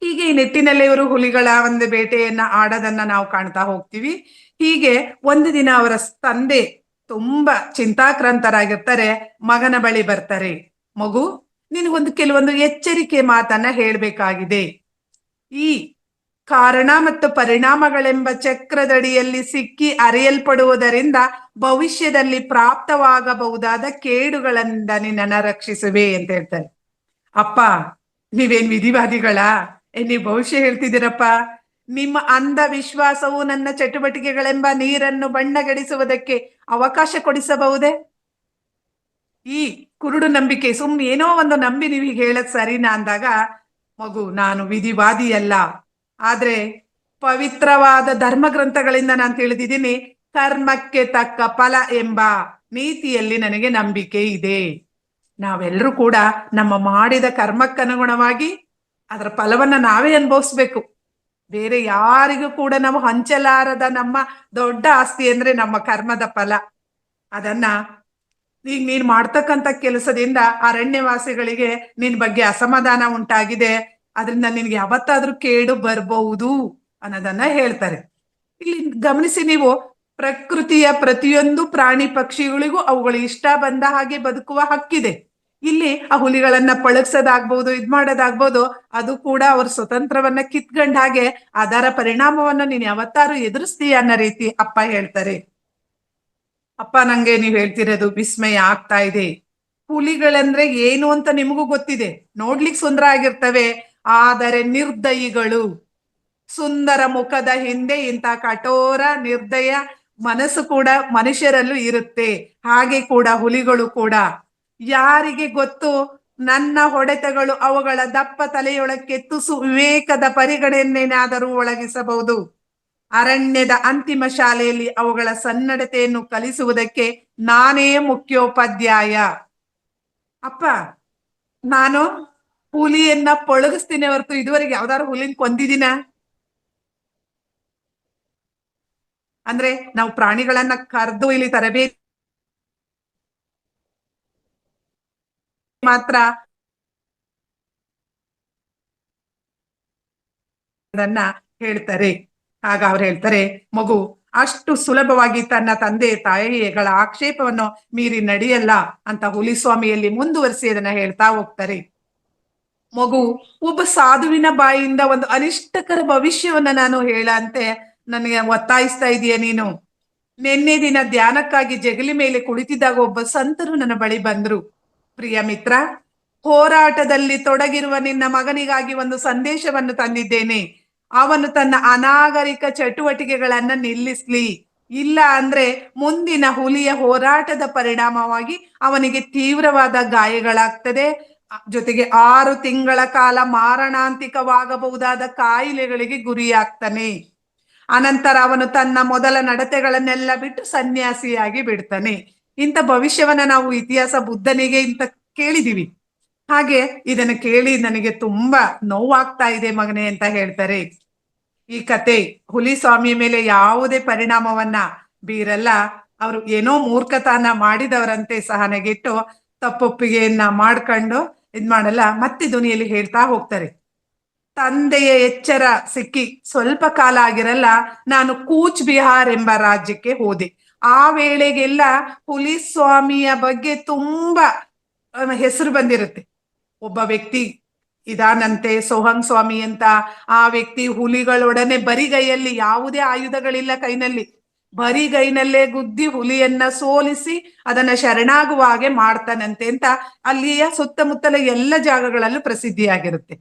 ಹೀಗೆ ಈ ನಿಟ್ಟಿನಲ್ಲಿ ಇವರು ಹುಲಿಗಳ ಒಂದು ಬೇಟೆಯನ್ನ ಆಡೋದನ್ನ ನಾವು ಕಾಣ್ತಾ ಹೋಗ್ತೀವಿ. ಹೀಗೆ ಒಂದು ದಿನ ಅವರ ತಂದೆ ತುಂಬಾ ಚಿಂತಾಕ್ರಾಂತರಾಗಿರ್ತಾರೆ. ಮಗನ ಬಳಿ ಬರ್ತಾರೆ. ಮಗು, ನಿನಗೊಂದು ಕೆಲವೊಂದು ಎಚ್ಚರಿಕೆ ಮಾತನ್ನ ಹೇಳ್ಬೇಕಾಗಿದೆ. ಈ ಕಾರಣ ಮತ್ತು ಪರಿಣಾಮಗಳೆಂಬ ಚಕ್ರದಡಿಯಲ್ಲಿ ಸಿಕ್ಕಿ ಅರಿಯಲ್ಪಡುವುದರಿಂದ ಭವಿಷ್ಯದಲ್ಲಿ ಪ್ರಾಪ್ತವಾಗಬಹುದಾದ ಕೇಡುಗಳಿಂದ ನಿನ್ನನ್ನ ರಕ್ಷಿಸುವೆ ಅಂತ ಹೇಳ್ತಾರೆ. ಅಪ್ಪ, ನೀವೇನ್ ವಿಧಿವಾದಿಗಳ? ನೀವು ಭವಿಷ್ಯ ಹೇಳ್ತಿದ್ದೀರಪ್ಪ. ನಿಮ್ಮ ಅಂಧ ವಿಶ್ವಾಸವು ನನ್ನ ಚಟುವಟಿಕೆಗಳೆಂಬ ನೀರನ್ನು ಬಣ್ಣಗಡಿಸುವುದಕ್ಕೆ ಅವಕಾಶ ಕೊಡಿಸಬಹುದೇ? ಈ ಕುರುಡು ನಂಬಿಕೆ, ಸುಮ್ಮನೆ ಏನೋ ಒಂದು ನಂಬಿ ನೀವು ಹೇಳದ್ ಸರಿನಾ ಅಂದಾಗ, ಮಗು, ನಾನು ವಿಧಿವಾದಿಯಲ್ಲ, ಆದ್ರೆ ಪವಿತ್ರವಾದ ಧರ್ಮ ಗ್ರಂಥಗಳಿಂದ ನಾನು ತಿಳಿದಿದ್ದೀನಿ. ಕರ್ಮಕ್ಕೆ ತಕ್ಕ ಫಲ ಎಂಬ ನೀತಿಯಲ್ಲಿ ನನಗೆ ನಂಬಿಕೆ ಇದೆ. ನಾವೆಲ್ಲರೂ ಕೂಡ ನಮ್ಮ ಮಾಡಿದ ಕರ್ಮಕ್ಕನುಗುಣವಾಗಿ ಅದರ ಫಲವನ್ನ ನಾವೇ ಅನುಭವಿಸ್ಬೇಕು. ಬೇರೆ ಯಾರಿಗೂ ಕೂಡ ನಾವು ಹಂಚಲಾರದ ನಮ್ಮ ದೊಡ್ಡ ಆಸ್ತಿ ಅಂದ್ರೆ ನಮ್ಮ ಕರ್ಮದ ಫಲ. ಅದನ್ನ ಈಗ ನೀನ್ ಮಾಡ್ತಕ್ಕಂಥ ಕೆಲಸದಿಂದ ಅರಣ್ಯವಾಸಿಗಳಿಗೆ ನಿನ್ ಬಗ್ಗೆ ಅಸಮಾಧಾನ ಉಂಟಾಗಿದೆ, ಅದರಿಂದ ನಿನ್ಗೆ ಯಾವತ್ತಾದ್ರೂ ಕೇಡು ಬರ್ಬಹುದು ಅನ್ನೋದನ್ನ ಹೇಳ್ತಾರೆ. ಇಲ್ಲಿ ಗಮನಿಸಿ ನೀವು, ಪ್ರಕೃತಿಯ ಪ್ರತಿಯೊಂದು ಪ್ರಾಣಿ ಪಕ್ಷಿಗಳಿಗೂ ಅವುಗಳು ಇಷ್ಟ ಬಂದ ಹಾಗೆ ಬದುಕುವ ಹಕ್ಕಿದೆ. ಇಲ್ಲಿ ಆ ಹುಲಿಗಳನ್ನ ಪಳಗ್ಸೋದಾಗ್ಬಹುದು, ಇದ್ ಮಾಡೋದಾಗ್ಬಹುದು, ಅದು ಕೂಡ ಅವ್ರ ಸ್ವತಂತ್ರವನ್ನ ಕಿತ್ಕೊಂಡ ಹಾಗೆ ಅದರ ಪರಿಣಾಮವನ್ನು ನೀನ್ ಯಾವತ್ತಾರು ಎದುರಿಸ್ತೀಯ ಅನ್ನೋ ರೀತಿ ಅಪ್ಪ ಹೇಳ್ತಾರೆ. ಅಪ್ಪ, ನಂಗೆ ನೀವ್ ಹೇಳ್ತಿರೋದು ವಿಸ್ಮಯ ಆಗ್ತಾ ಇದೆ. ಹುಲಿಗಳಂದ್ರೆ ಏನು ಅಂತ ನಿಮಗೂ ಗೊತ್ತಿದೆ, ನೋಡ್ಲಿಕ್ ಸುಂದರ ಆಗಿರ್ತವೆ, ಆದರೆ ನಿರ್ದಯಿಗಳು. ಸುಂದರ ಮುಖದ ಹಿಂದೆ ಇಂಥ ಕಠೋರ ನಿರ್ದಯ ಮನಸ್ಸು ಕೂಡ ಮನುಷ್ಯರಲ್ಲೂ ಇರುತ್ತೆ. ಹಾಗೆ ಕೂಡ ಹುಲಿಗಳು ಕೂಡ. ಯಾರಿಗೆ ಗೊತ್ತು, ನನ್ನ ಹೊಡೆತಗಳು ಅವುಗಳ ದಪ್ಪ ತಲೆಯೊಳಕ್ಕೆ ತುಸು ವಿವೇಕದ ಪರಿಗಣನೆಯನ್ನಾದರೂ ಒಳಗಿಸಬಹುದು. ಅರಣ್ಯದ ಅಂತಿಮ ಶಾಲೆಯಲ್ಲಿ ಅವುಗಳ ಸನ್ನಡತೆಯನ್ನು ಕಲಿಸುವುದಕ್ಕೆ ನಾನೇ ಮುಖ್ಯೋಪಾಧ್ಯಾಯ. ಅಪ್ಪ, ನಾನು ಹುಲಿಯನ್ನ ಪೊಳಗಿಸ್ತೀನಿ ಹೊರತು ಇದುವರೆಗೆ ಯಾವ್ದಾದ್ರು ಹುಲಿನ ಕೊಂದಿದ್ದೀನ? ಅಂದ್ರೆ ನಾವು ಪ್ರಾಣಿಗಳನ್ನ ಕರೆದು ಇಲ್ಲಿ ತರಬೇತಿ ಮಾತ್ರ ಅದನ್ನ ಹೇಳ್ತಾರೆ. ಆಗ ಅವ್ರು ಹೇಳ್ತಾರೆ, ಮಗು ಅಷ್ಟು ಸುಲಭವಾಗಿ ತನ್ನ ತಂದೆ ತಾಯಿಗಳ ಆಕ್ಷೇಪವನ್ನು ಮೀರಿ ನಡೆಯಲ್ಲ ಅಂತ ಹುಲಿಸ್ವಾಮಿಯಲ್ಲಿ ಮುಂದುವರಿಸಿ ಅದನ್ನ ಹೇಳ್ತಾ ಹೋಗ್ತಾರೆ. ಮಗು, ಒಬ್ಬ ಸಾಧುವಿನ ಬಾಯಿಯಿಂದ ಒಂದು ಅನಿಷ್ಟಕರ ಭವಿಷ್ಯವನ್ನ ನಾನು ಹೇಳಂತೆ ನನಗೆ ಒತ್ತಾಯಿಸ್ತಾ ಇದೀಯ ನೀನು. ನಿನ್ನೆ ದಿನ ಧ್ಯಾನಕ್ಕಾಗಿ ಜಗಲಿ ಮೇಲೆ ಕುಳಿತಿದ್ದಾಗ ಒಬ್ಬ ಸಂತರು ನನ್ನ ಬಳಿ ಬಂದ್ರು. ಪ್ರಿಯ ಮಿತ್ರ, ಹೋರಾಟದಲ್ಲಿ ತೊಡಗಿರುವ ನಿನ್ನ ಮಗನಿಗಾಗಿ ಒಂದು ಸಂದೇಶವನ್ನು ತಂದಿದ್ದೇನೆ. ಅವನು ತನ್ನ ಅನಾಗರಿಕ ಚಟುವಟಿಕೆಗಳನ್ನ ನಿಲ್ಲಿಸ್ಲಿ. ಇಲ್ಲ ಅಂದ್ರೆ ಮುಂದಿನ ಹುಲಿಯ ಹೋರಾಟದ ಪರಿಣಾಮವಾಗಿ ಅವನಿಗೆ ತೀವ್ರವಾದ ಗಾಯಗಳಾಗ್ತದೆ. ಜೊತೆಗೆ 6 ತಿಂಗಳ ಕಾಲ ಮಾರಣಾಂತಿಕವಾಗಬಹುದಾದ ಕಾಯಿಲೆಗಳಿಗೆ ಗುರಿಯಾಗ್ತಾನೆ. ಅನಂತರ ಅವನು ತನ್ನ ಮೊದಲ ನಡತೆಗಳನ್ನೆಲ್ಲ ಬಿಟ್ಟು ಸನ್ಯಾಸಿಯಾಗಿ ಬಿಡ್ತಾನೆ. ಇಂಥ ಭವಿಷ್ಯವನ್ನ ನಾವು ಇತಿಹಾಸ ಬುದ್ಧನಿಗೆ ಇಂತ ಕೇಳಿದೀವಿ. ಹಾಗೆ ಇದನ್ನು ಕೇಳಿ ನನಗೆ ತುಂಬಾ ನೋವಾಗ್ತಾ ಇದೆ ಮಗನೇ ಅಂತ ಹೇಳ್ತಾರೆ. ಈ ಕತೆ ಹುಲಿ ಸ್ವಾಮಿಯ ಮೇಲೆ ಯಾವುದೇ ಪರಿಣಾಮವನ್ನ ಬೀರಲ್ಲ. ಅವರು ಏನೋ ಮೂರ್ಖತನ ಮಾಡಿದವರಂತೆ ಸಹನೆಗಿಟ್ಟು ತಪ್ಪೊಪ್ಪಿಗೆಯನ್ನ ಮಾಡ್ಕೊಂಡು ಮಾಡಲ್ಲ. ಮತ್ತೆ ಧ್ವನಿಯಲ್ಲಿ ಹೇಳ್ತಾ ಹೋಗ್ತಾರೆ, ತಂದೆಯ ಎಚ್ಚರ ಸಿಕ್ಕಿ ಸ್ವಲ್ಪ ಕಾಲ ಆಗಿರಲ್ಲ, ನಾನು ಕೂಚ್ ಬಿಹಾರ್ ಎಂಬ ರಾಜ್ಯಕ್ಕೆ ಹೋದೆ. ಆ ವೇಳೆಗೆಲ್ಲ ಹುಲಿ ಸ್ವಾಮಿಯ ಬಗ್ಗೆ ತುಂಬಾ ಹೆಸರು ಬಂದಿರುತ್ತೆ. ಒಬ್ಬ ವ್ಯಕ್ತಿ ಇದಾನಂತೆ ಸೋಹಂಗ್ ಸ್ವಾಮಿ ಅಂತ. ಆ ವ್ಯಕ್ತಿ ಹುಲಿಗಳೊಡನೆ ಬರಿಗೈಯಲ್ಲಿ, ಯಾವುದೇ ಆಯುಧಗಳಿಲ್ಲ ಕೈನಲ್ಲಿ, ಬರಿಗೈನಲ್ಲೇ ಗುದ್ದಿ ಹುಲಿಯನ್ನ ಸೋಲಿಸಿ ಅದನ್ನ ಶರಣಾಗುವ ಹಾಗೆ ಮಾಡ್ತಾನಂತೆ ಅಂತ ಅಲ್ಲಿಯ ಸುತ್ತಮುತ್ತಲ ಎಲ್ಲ ಜಾಗಗಳಲ್ಲೂ ಪ್ರಸಿದ್ಧಿಯಾಗಿರುತ್ತೆ.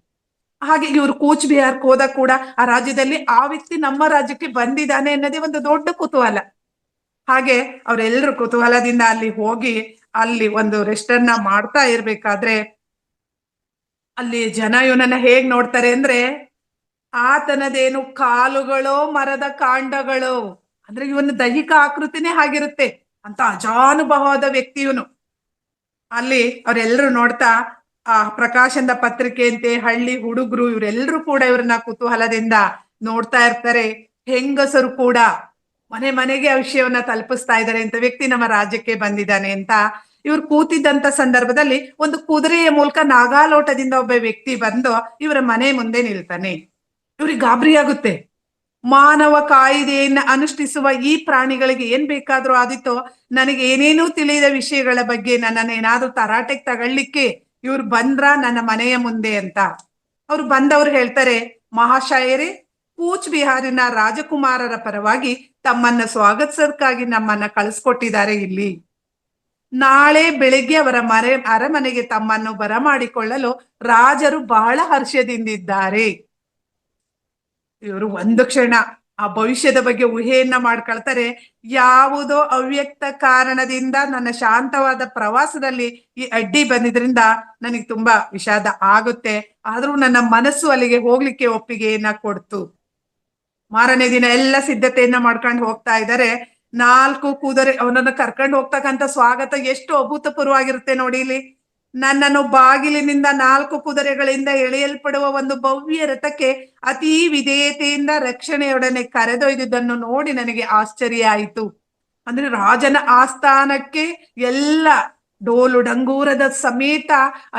ಹಾಗೆ ಇವರು ಕೂಚ್ ಬಿಹಾರ್ ಹೋದ ಕೂಡ ಆ ರಾಜ್ಯದಲ್ಲಿ ಆ ವ್ಯಕ್ತಿ ನಮ್ಮ ರಾಜ್ಯಕ್ಕೆ ಬಂದಿದ್ದಾನೆ ಅನ್ನೋದೇ ಒಂದು ದೊಡ್ಡ ಕುತೂಹಲ. ಹಾಗೆ ಅವರೆಲ್ಲರೂ ಕುತೂಹಲದಿಂದ ಅಲ್ಲಿ ಹೋಗಿ ಅಲ್ಲಿ ಒಂದು ರೆಸ್ಟ್ ಅನ್ನ ಮಾಡ್ತಾ ಇರ್ಬೇಕಾದ್ರೆ ಅಲ್ಲಿ ಜನ ಇವನನ್ನ ಹೇಗ್ ನೋಡ್ತಾರೆ ಅಂದ್ರೆ, ಆತನದೇನು ಕಾಲುಗಳೋ ಮರದ ಕಾಂಡಗಳು, ಅಂದ್ರೆ ಇವನ ದೈಹಿಕ ಆಕೃತಿನೇ ಹಾಗಿರುತ್ತೆ ಅಂತ ಅಜಾನುಭವಾದ ವ್ಯಕ್ತಿ ಇವನು. ಅಲ್ಲಿ ಅವರೆಲ್ಲರೂ ನೋಡ್ತಾ ಆ ಪ್ರಕಾಶನದ ಪತ್ರಿಕೆಯಂತೆ ಹಳ್ಳಿ ಹುಡುಗರು ಇವರೆಲ್ಲರೂ ಕೂಡ ಇವ್ರನ್ನ ಕುತೂಹಲದಿಂದ ನೋಡ್ತಾ ಇರ್ತಾರೆ. ಹೆಂಗಸರು ಕೂಡ ಮನೆ ಮನೆಗೆ ಆ ವಿಷಯವನ್ನ ತಲುಪಿಸ್ತಾ ಇದ್ದಾರೆ, ಇಂಥ ವ್ಯಕ್ತಿ ನಮ್ಮ ರಾಜ್ಯಕ್ಕೆ ಬಂದಿದ್ದಾನೆ ಅಂತ. ಇವ್ರು ಕೂತಿದ್ದಂತ ಸಂದರ್ಭದಲ್ಲಿ ಒಂದು ಕುದುರೆಯ ಮೂಲಕ ನಾಗಾಲೋಟದಿಂದ ಒಬ್ಬ ವ್ಯಕ್ತಿ ಬಂದು ಇವರ ಮನೆ ಮುಂದೆ ನಿಲ್ತಾನೆ. ಇವ್ರಿಗೆ ಗಾಬರಿ ಆಗುತ್ತೆ. ಮಾನವ ಕಾಯಿದೆಯನ್ನ ಅನುಷ್ಠಿಸುವ ಈ ಪ್ರಾಣಿಗಳಿಗೆ ಏನ್ ಬೇಕಾದ್ರೂ ಆದಿತ್ತೋ, ನನಗೆ ಏನೇನೂ ತಿಳಿಯದ ವಿಷಯಗಳ ಬಗ್ಗೆ ನನ್ನನ್ನ ಏನಾದ್ರೂ ತರಾಟೆಗೆ ತಗೊಳ್ಳಿಕ್ಕೆ ಇವ್ರು ಬಂದ್ರ ನನ್ನ ಮನೆಯ ಮುಂದೆ ಅಂತ. ಅವ್ರು ಬಂದವ್ರು ಹೇಳ್ತಾರೆ, ಮಹಾಶಯರೇ, ಕೂಚ್ ಬಿಹಾರಿನ ರಾಜಕುಮಾರರ ಪರವಾಗಿ ತಮ್ಮನ್ನ ಸ್ವಾಗತಿಸೋದಕ್ಕಾಗಿ ನಮ್ಮನ್ನ ಕಳಿಸ್ಕೊಟ್ಟಿದ್ದಾರೆ ಇಲ್ಲಿ. ನಾಳೆ ಬೆಳಿಗ್ಗೆ ಅವರ ಅರಮನೆಗೆ ತಮ್ಮನ್ನು ಬರಮಾಡಿಕೊಳ್ಳಲು ರಾಜರು ಬಹಳ ಹರ್ಷದಿಂದಿದ್ದಾರೆ. ಇವರು ಒಂದು ಕ್ಷಣ ಆ ಭವಿಷ್ಯದ ಬಗ್ಗೆ ಊಹೆಯನ್ನ ಮಾಡ್ಕೊಳ್ತಾರೆ. ಯಾವುದೋ ಅವ್ಯಕ್ತ ಕಾರಣದಿಂದ ನನ್ನ ಶಾಂತವಾದ ಪ್ರವಾಸದಲ್ಲಿ ಈ ಅಡ್ಡಿ ಬಂದಿದ್ರಿಂದ ನನಗೆ ತುಂಬಾ ವಿಷಾದ ಆಗುತ್ತೆ. ಆದ್ರೂ ನನ್ನ ಮನಸ್ಸು ಅಲ್ಲಿಗೆ ಹೋಗ್ಲಿಕ್ಕೆ ಒಪ್ಪಿಗೆಯನ್ನ ಕೊಡ್ತು. ಮಾರನೇ ದಿನ ಎಲ್ಲ ಸಿದ್ಧತೆಯನ್ನ ಮಾಡ್ಕೊಂಡು ಹೋಗ್ತಾ ಇದ್ದಾರೆ. 4 ಕುದುರೆ ಅವನನ್ನ ಕರ್ಕೊಂಡು ಹೋಗ್ತಕ್ಕಂಥ ಸ್ವಾಗತ ಎಷ್ಟು ಅಭೂತಪೂರ್ವವಾಗಿರುತ್ತೆ ನೋಡಿ. ಇಲ್ಲಿ ನನ್ನನ್ನು ಬಾಗಿಲಿನಿಂದ 4 ಕುದುರೆಗಳಿಂದ ಎಳೆಯಲ್ಪಡುವ ಒಂದು ಭವ್ಯ ರಥಕ್ಕೆ ಅತಿ ವಿಧೇಯತೆಯಿಂದ ರಕ್ಷಣೆಯೊಡನೆ ಕರೆದೊಯ್ದುದನ್ನು ನೋಡಿ ನನಗೆ ಆಶ್ಚರ್ಯ ಆಯಿತು. ಅಂದ್ರೆ ರಾಜನ ಆಸ್ಥಾನಕ್ಕೆ ಎಲ್ಲ ಡೋಲು ಡಂಗೂರದ ಸಮೇತ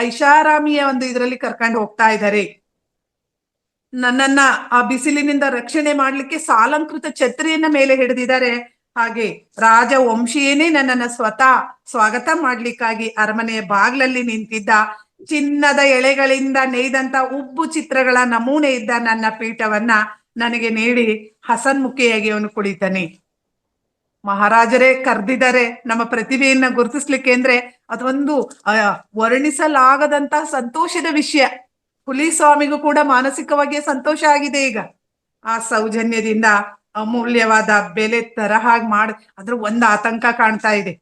ಐಷಾರಾಮಿಯ ಒಂದು ಇದರಲ್ಲಿ ಕರ್ಕೊಂಡು ಹೋಗ್ತಾ ಇದ್ದಾರೆ. ನನ್ನನ್ನ ಆ ಬಿಸಿಲಿನಿಂದ ರಕ್ಷಣೆ ಮಾಡ್ಲಿಕ್ಕೆ ಸಾಲಂಕೃತ ಛತ್ರಿಯನ್ನ ಮೇಲೆ ಹಿಡಿದಿದ್ದಾರೆ. ಹಾಗೆ ರಾಜ ವಂಶೀಯನೇ ನನ್ನನ್ನ ಸ್ವತಃ ಸ್ವಾಗತ ಮಾಡ್ಲಿಕ್ಕಾಗಿ ಅರಮನೆಯ ಬಾಗ್ಲಲ್ಲಿ ನಿಂತಿದ್ದ, ಚಿನ್ನದ ಎಳೆಗಳಿಂದ ನೇಯ್ದಂತ ಉಬ್ಬು ಚಿತ್ರಗಳ ನಮೂನೆ ಇದ್ದ ನನ್ನ ಪೀಠವನ್ನ ನನಗೆ ನೀಡಿ ಹಸನ್ಮುಖಿಯಾಗಿ ಅವನು ಕುಳಿತಾನೆ. ಮಹಾರಾಜರೇ ಕರ್ದಿದ್ದಾರೆ ನಮ್ಮ ಪ್ರತಿಭೆಯನ್ನ ಗುರುತಿಸ್ಲಿಕ್ಕೆ ಅಂದ್ರೆ ಅದೊಂದು ವರ್ಣಿಸಲಾಗದಂತ ಸಂತೋಷದ ವಿಷಯ. ಹುಲಿ ಸ್ವಾಮಿಗೂ ಕೂಡ ಮಾನಸಿಕವಾಗಿ ಸಂತೋಷ ಆಗಿದೆ. ಈಗ ಆ ಸೌಜನ್ಯದಿಂದ ಅಮೂಲ್ಯವಾದ ಬೆಲೆ ತರಹಾಗಿ ಅದ್ರ ಒಂದು ಆತಂಕ ಕಾಣ್ತಾ ಇದೆ.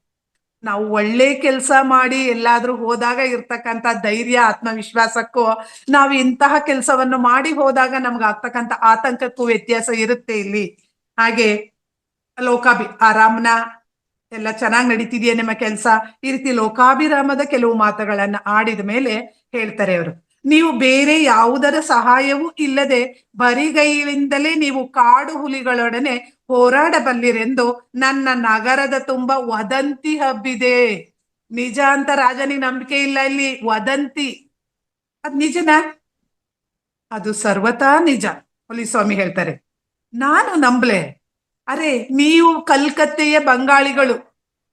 ನಾವು ಒಳ್ಳೆ ಕೆಲಸ ಮಾಡಿ ಎಲ್ಲಾದ್ರೂ ಹೋದಾಗ ಇರ್ತಕ್ಕಂಥ ಧೈರ್ಯ ಆತ್ಮವಿಶ್ವಾಸಕ್ಕೂ ನಾವು ಇಂತಹ ಕೆಲಸವನ್ನು ಮಾಡಿ ಹೋದಾಗ ನಮ್ಗೆ ಆಗ್ತಕ್ಕಂಥ ಆತಂಕಕ್ಕೂ ವ್ಯತ್ಯಾಸ ಇರುತ್ತೆ ಇಲ್ಲಿ. ಹಾಗೆ ಆರಾಮ್ನ ಎಲ್ಲ ಚೆನ್ನಾಗಿ ನಡೀತಿದೆಯಾ ನಿಮ್ಮ ಕೆಲಸ, ಈ ರೀತಿ ಲೋಕಾಭಿರಾಮದ ಕೆಲವು ಮಾತುಗಳನ್ನ ಆಡಿದ ಮೇಲೆ ಹೇಳ್ತಾರೆ ಅವರು, ನೀವು ಬೇರೆ ಯಾವುದರ ಸಹಾಯವೂ ಇಲ್ಲದೆ ಬರಿಗೈಯಿಂದಲೇ ನೀವು ಕಾಡು ಹುಲಿಗಳೊಡನೆ ಹೋರಾಡಬಲ್ಲಿರೆಂದು ನನ್ನ ನಗರದ ತುಂಬ ವದಂತಿ ಹಬ್ಬಿದೆ. ನಿಜ ಅಂತ ರಾಜನಿಗೆ ನಂಬಿಕೆ ಇಲ್ಲ, ಇಲ್ಲಿ ವದಂತಿ. ಅದ್ ನಿಜನಾ? ಅದು ಸರ್ವತಾ ನಿಜ. ಹುಲಿಸ್ವಾಮಿ ಹೇಳ್ತಾರೆ, ನಾನು ನಂಬ್ಲೆ? ಅರೆ, ನೀವು ಕಲ್ಕತ್ತೆಯ ಬಂಗಾಳಿಗಳು,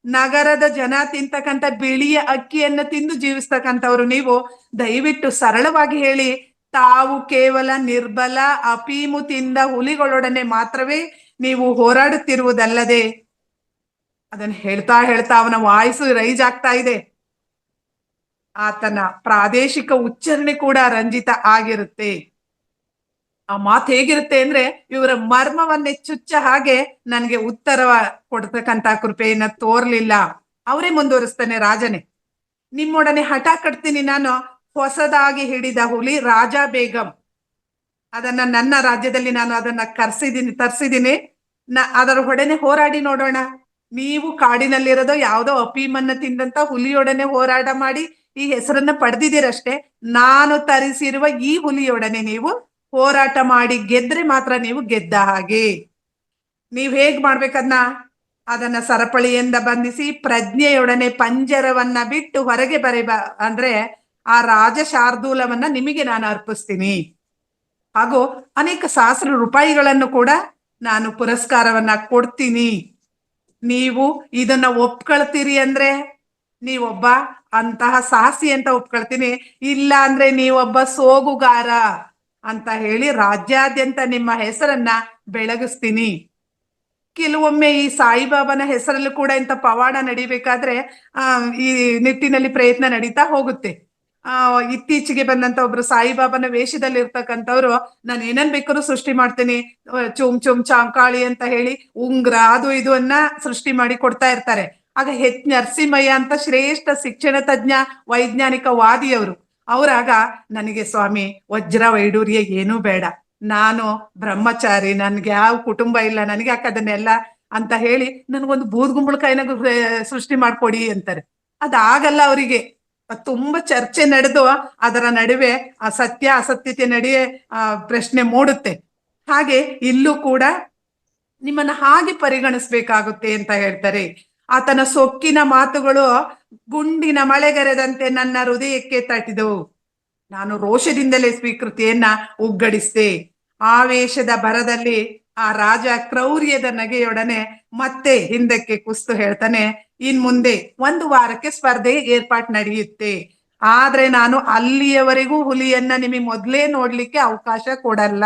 ನಗರದ ಜನ ತಿಂತಕ್ಕಂಥ ಬಿಳಿಯ ಅಕ್ಕಿಯನ್ನ ತಿಂದು ಜೀವಿಸ್ತಕ್ಕಂಥವ್ರು ನೀವು. ದಯವಿಟ್ಟು ಸರಳವಾಗಿ ಹೇಳಿ, ತಾವು ಕೇವಲ ನಿರ್ಬಲ ಅಪೀಮು ತಿಂದ ಹುಲಿಗಳೊಡನೆ ಮಾತ್ರವೇ ನೀವು ಹೋರಾಡುತ್ತಿರುವುದಲ್ಲದೆ, ಅದನ್ನ ಹೇಳ್ತಾ ಹೇಳ್ತಾ ಅವನ ವಾಯ್ಸು ರೈಜ್ ಆಗ್ತಾ ಇದೆ. ಆತನ ಪ್ರಾದೇಶಿಕ ಉಚ್ಚಾರಣೆ ಕೂಡ ರಂಜಿತ ಆಗಿರುತ್ತೆ. ಆ ಮಾತು ಹೇಗಿರುತ್ತೆ ಅಂದ್ರೆ ಇವರ ಮರ್ಮವನ್ನೇ ಚುಚ್ಚ ಹಾಗೆ ನನಗೆ ಉತ್ತರ ಕೊಡ್ತಕ್ಕಂತ ಕೃಪೆಯನ್ನ ತೋರ್ಲಿಲ್ಲ. ಅವರೇ ಮುಂದುವರಿಸ್ತಾನೆ ರಾಜನೇ. ನಿಮ್ಮೊಡನೆ ಹಠ ಕಟ್ತೀನಿ ನಾನು, ಹೊಸದಾಗಿ ಹಿಡಿದ ಹುಲಿ ರಾಜ ಬೇಗಂ. ಅದನ್ನ ನನ್ನ ರಾಜ್ಯದಲ್ಲಿ ನಾನು ಅದನ್ನ ತರ್ಸಿದೀನಿ. ಅದರ ಹೊಡೆನೆ ಹೋರಾಡಿ ನೋಡೋಣ. ನೀವು ಕಾಡಿನಲ್ಲಿರೋದೋ ಯಾವುದೋ ಅಪೀಮನ್ನ ತಿಂದಂತ ಹುಲಿಯೊಡನೆ ಹೋರಾಟ ಮಾಡಿ ಈ ಹೆಸರನ್ನ ಪಡೆದಿದ್ದೀರಷ್ಟೇ. ನಾನು ತರಿಸಿರುವ ಈ ಹುಲಿಯೊಡನೆ ನೀವು ಹೋರಾಟ ಮಾಡಿ ಗೆದ್ರೆ ಮಾತ್ರ ನೀವು ಗೆದ್ದ ಹಾಗೆ. ನೀವ್ ಹೇಗ್ ಮಾಡ್ಬೇಕನ್ನ ಅದನ್ನ ಸರಪಳಿಯಿಂದ ಬಂಧಿಸಿ ಪ್ರಜ್ಞೆಯೊಡನೆ ಪಂಜರವನ್ನ ಬಿಟ್ಟು ಹೊರಗೆ ಅಂದ್ರೆ ಆ ರಾಜ ಶಾರ್ದೂಲವನ್ನ ನಿಮಗೆ ನಾನು ಅರ್ಪಿಸ್ತೀನಿ. ಹಾಗೂ ಅನೇಕ ಸಹಸ್ರ ರೂಪಾಯಿಗಳನ್ನು ಕೂಡ ನಾನು ಪುರಸ್ಕಾರವನ್ನ ಕೊಡ್ತೀನಿ. ನೀವು ಇದನ್ನ ಒಪ್ಕೊಳ್ತೀರಿ ಅಂದ್ರೆ ನೀವೊಬ್ಬ ಅಂತಹ ಸಾಹಸಿ ಅಂತ ಒಪ್ಕೊಳ್ತೀನಿ, ಇಲ್ಲ ಅಂದ್ರೆ ನೀವೊಬ್ಬ ಸೋಗುಗಾರ ಅಂತ ಹೇಳಿ ರಾಜ್ಯಾದ್ಯಂತ ನಿಮ್ಮ ಹೆಸರನ್ನ ಬೆಳಗಿಸ್ತೀನಿ. ಕೆಲವೊಮ್ಮೆ ಈ ಸಾಯಿಬಾಬಾನ ಹೆಸರಲ್ಲೂ ಕೂಡ ಇಂಥ ಪವಾಡ ನಡಿಬೇಕಾದ್ರೆ ಈ ನಿಟ್ಟಿನಲ್ಲಿ ಪ್ರಯತ್ನ ನಡೀತಾ ಹೋಗುತ್ತೆ. ಇತ್ತೀಚೆಗೆ ಬಂದಂತ ಒಬ್ರು ಸಾಯಿಬಾಬಾನ ವೇಷದಲ್ಲಿ ಇರ್ತಕ್ಕಂಥವ್ರು, ನಾನು ಏನನ್ ಬೇಕಾದ್ರೂ ಸೃಷ್ಟಿ ಮಾಡ್ತೀನಿ, ಚುಮ್ ಚುಮ್ ಚಾಂಕಾಳಿ ಅಂತ ಹೇಳಿ ಉಂಗ್ರ ಅದು ಇದು ಅನ್ನ ಸೃಷ್ಟಿ ಮಾಡಿ ಕೊಡ್ತಾ ಇರ್ತಾರೆ. ಆಗ ನರಸಿಂಹಯ್ಯ ಅಂತ ಶ್ರೇಷ್ಠ ಶಿಕ್ಷಣ ತಜ್ಞ ವೈಜ್ಞಾನಿಕ ವಾದಿಯವರು, ಅವರಾಗ ನನಗೆ ಸ್ವಾಮಿ ವಜ್ರ ವೈಡೂರ್ಯ ಏನೂ ಬೇಡ, ನಾನು ಬ್ರಹ್ಮಚಾರಿ, ನನ್ಗೆ ಯಾವ ಕುಟುಂಬ ಇಲ್ಲ, ನನಗೆ ಅದನ್ನೆಲ್ಲ ಅಂತ ಹೇಳಿ ನನ್ಗೊಂದು ಬೂದ್ಗುಂಬಳಕಾಯಿನ ಸೃಷ್ಟಿ ಮಾಡ್ಕೊಡಿ ಅಂತಾರೆ. ಅದಾಗಲ್ಲ ಅವರಿಗೆ. ತುಂಬಾ ಚರ್ಚೆ ನಡೆದು ಅದರ ನಡುವೆ ಆ ಸತ್ಯ ಅಸತ್ಯತೆ ನಡುವೆ ಪ್ರಶ್ನೆ ಮೂಡುತ್ತೆ. ಹಾಗೆ ಇಲ್ಲೂ ಕೂಡ ನಿಮ್ಮನ್ನ ಹಾಗೆ ಪರಿಗಣಿಸ್ಬೇಕಾಗುತ್ತೆ ಅಂತ ಹೇಳ್ತಾರೆ. ಆತನ ಸೊಕ್ಕಿನ ಮಾತುಗಳು ಗುಂಡಿನ ಮಳೆಗರೆದಂತೆ ನನ್ನ ಹೃದಯಕ್ಕೆ ತಟ್ಟಿದವು. ನಾನು ರೋಷದಿಂದಲೇ ಸ್ವೀಕೃತಿಯನ್ನ ಉಗ್ಗಡಿಸಿದೆ. ಆವೇಶದ ಭರದಲ್ಲಿ ಆ ರಾಜ ಕ್ರೌರ್ಯದ ನಗೆಯೊಡನೆ ಮತ್ತೆ ಹಿಂದಕ್ಕೆ ಕುಸ್ತು ಹೇಳ್ತಾನೆ, ಇನ್ ಮುಂದೆ 1 ವಾರಕ್ಕೆ ಸ್ಪರ್ಧೆ ಏರ್ಪಾಟ್ ನಡೆಯುತ್ತೆ. ಆದ್ರೆ ನಾನು ಅಲ್ಲಿಯವರೆಗೂ ಹುಲಿಯನ್ನ ನಿಮಗೆ ಮೊದ್ಲೇ ನೋಡ್ಲಿಕ್ಕೆ ಅವಕಾಶ ಕೊಡಲ್ಲ.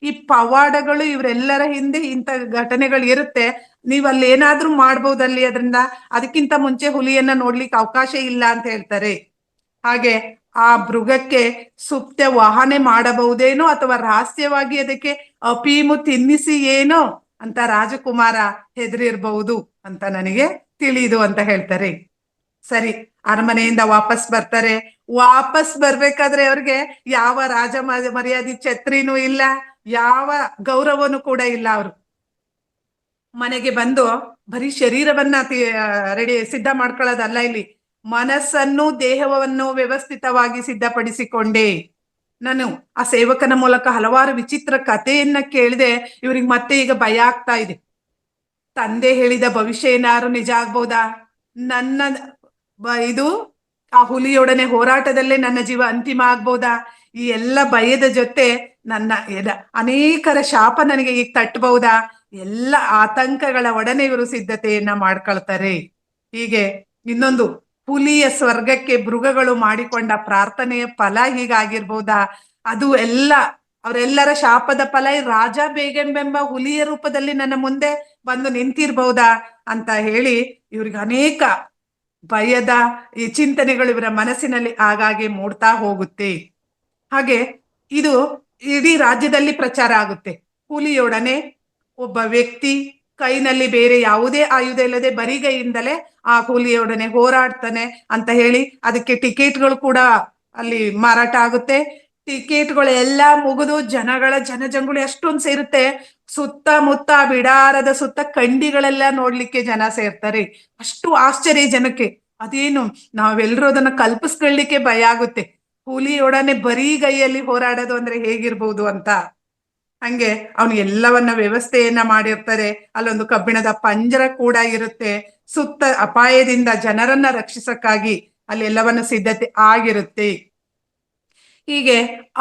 ಈ ಪವಾಡಗಳು ಇವರೆಲ್ಲರ ಹಿಂದೆ ಇಂಥ ಘಟನೆಗಳು ಇರುತ್ತೆ, ನೀವ್ ಅಲ್ಲಿ ಏನಾದ್ರೂ ಮಾಡ್ಬೋದಲ್ಲಿ, ಅದರಿಂದ ಅದಕ್ಕಿಂತ ಮುಂಚೆ ಹುಲಿಯನ್ನ ನೋಡ್ಲಿಕ್ಕೆ ಅವಕಾಶ ಇಲ್ಲ ಅಂತ ಹೇಳ್ತಾರೆ. ಹಾಗೆ ಆ ಮೃಗಕ್ಕೆ ಸುಪ್ತ ವಾಹನೆ ಮಾಡಬಹುದೇನೋ ಅಥವಾ ರಹಸ್ಯವಾಗಿ ಅದಕ್ಕೆ ಅಪೀಮು ತಿನ್ನಿಸಿ ಏನೋ ಅಂತ ರಾಜಕುಮಾರ ಹೆದರಿರ್ಬಹುದು ಅಂತ ನನಗೆ ತಿಳಿದು ಅಂತ ಹೇಳ್ತಾರೆ. ಸರಿ, ಅರಮನೆಯಿಂದ ವಾಪಸ್ ಬರ್ತಾರೆ. ವಾಪಸ್ ಬರ್ಬೇಕಾದ್ರೆ ಅವ್ರಿಗೆ ಯಾವ ರಾಜ ಮರ್ಯಾದೆ ಛತ್ರಿನೂ ಇಲ್ಲ, ಯಾವ ಗೌರವನು ಕೂಡ ಇಲ್ಲ. ಅವರು ಮನೆಗೆ ಬಂದು ಬರೀ ಶರೀರವನ್ನ ಸಿದ್ಧ ಮಾಡ್ಕೊಳ್ಳೋದಲ್ಲ, ಇಲ್ಲಿ ಮನಸ್ಸನ್ನು ದೇಹವನ್ನು ವ್ಯವಸ್ಥಿತವಾಗಿ ಸಿದ್ಧಪಡಿಸಿಕೊಂಡೆ. ನಾನು ಆ ಸೇವಕನ ಮೂಲಕ ಹಲವಾರು ವಿಚಿತ್ರ ಕಥೆಯನ್ನ ಕೇಳಿದೆ. ಇವ್ರಿಗೆ ಮತ್ತೆ ಈಗ ಭಯ ಆಗ್ತಾ ಇದೆ. ತಂದೆ ಹೇಳಿದ ಭವಿಷ್ಯ ಏನಾದ್ರು ನಿಜ ಆಗ್ಬೋದಾ? ನನ್ನ ಇದು ಆ ಹುಲಿಯೊಡನೆ ಹೋರಾಟದಲ್ಲೇ ನನ್ನ ಜೀವ ಅಂತಿಮ ಆಗ್ಬೋದಾ? ಈ ಎಲ್ಲ ಭಯದ ಜೊತೆ ನನ್ನ ಅನೇಕರ ಶಾಪ ನನಗೆ ಈಗ ತಟ್ಟಬಹುದಾ? ಎಲ್ಲ ಆತಂಕಗಳ ಒಡನೆ ಇವರು ಸಿದ್ಧತೆಯನ್ನ ಮಾಡ್ಕೊಳ್ತಾರೆ. ಹೀಗೆ ಇನ್ನೊಂದು ಹುಲಿಯ ಸ್ವರ್ಗಕ್ಕೆ ಮೃಗಗಳು ಮಾಡಿಕೊಂಡ ಪ್ರಾರ್ಥನೆಯ ಫಲ ಹೀಗಾಗಿರ್ಬೋದಾ? ಅದು ಎಲ್ಲ ಅವರೆಲ್ಲರ ಶಾಪದ ಫಲ ರಾಜ ಬೇಗಂಬೆಂಬ ಹುಲಿಯ ರೂಪದಲ್ಲಿ ನನ್ನ ಮುಂದೆ ಬಂದು ನಿಂತಿರ್ಬಹುದಾ ಅಂತ ಹೇಳಿ ಇವ್ರಿಗೆ ಅನೇಕ ಭಯದ ಈ ಚಿಂತನೆಗಳು ಇವರ ಮನಸ್ಸಿನಲ್ಲಿ ಆಗಾಗ್ಗೆ ಮೂಡ್ತಾ ಹೋಗುತ್ತೆ. ಹಾಗೆ ಇದು ಇಡೀ ರಾಜ್ಯದಲ್ಲಿ ಪ್ರಚಾರ ಆಗುತ್ತೆ. ಹುಲಿಯೊಡನೆ ಒಬ್ಬ ವ್ಯಕ್ತಿ ಕೈನಲ್ಲಿ ಬೇರೆ ಯಾವುದೇ ಆಯುಧ ಇಲ್ಲದೆ ಬರಿಗೈಯಿಂದಲೇ ಆ ಹುಲಿಯೊಡನೆ ಹೋರಾಡ್ತಾನೆ ಅಂತ ಹೇಳಿ ಅದಕ್ಕೆ ಟಿಕೆಟ್ಗಳು ಕೂಡ ಅಲ್ಲಿ ಮಾರಾಟ ಆಗುತ್ತೆ. ಟಿಕೆಟ್ಗಳು ಎಲ್ಲಾ ಮುಗಿದು ಜನಜಂಗುಳಿ ಅಷ್ಟೊಂದು ಸೇರುತ್ತೆ. ಸುತ್ತಮುತ್ತ ಬಿಡಾರದ ಸುತ್ತ ಕಂಡಿಗಳೆಲ್ಲ ನೋಡ್ಲಿಕ್ಕೆ ಜನ ಸೇರ್ತಾರೆ. ಅಷ್ಟು ಆಶ್ಚರ್ಯ ಜನಕ್ಕೆ. ಅದೇನು ನಾವೆಲ್ಲರೂ ಅದನ್ನ ಕಲ್ಪಿಸ್ಕೊಳ್ಳಿಕ್ಕೆ ಭಯ ಆಗುತ್ತೆ. ಹುಲಿಯೊಡನೆ ಬರಿಗೈಯಲ್ಲಿ ಹೋರಾಡೋದು ಅಂದ್ರೆ ಹೇಗಿರ್ಬೋದು ಅಂತ. ಹಂಗೆ ಅವನು ಎಲ್ಲವನ್ನ ವ್ಯವಸ್ಥೆಯನ್ನ ಮಾಡಿರ್ತಾರೆ. ಅಲ್ಲೊಂದು ಕಬ್ಬಿಣದ ಪಂಜರ ಕೂಡ ಇರುತ್ತೆ. ಸುತ್ತ ಅಪಾಯದಿಂದ ಜನರನ್ನ ರಕ್ಷಿಸಕ್ಕಾಗಿ ಅಲ್ಲಿ ಎಲ್ಲವನ್ನ ಸಿದ್ಧತೆ ಆಗಿರುತ್ತೆ. ಹೀಗೆ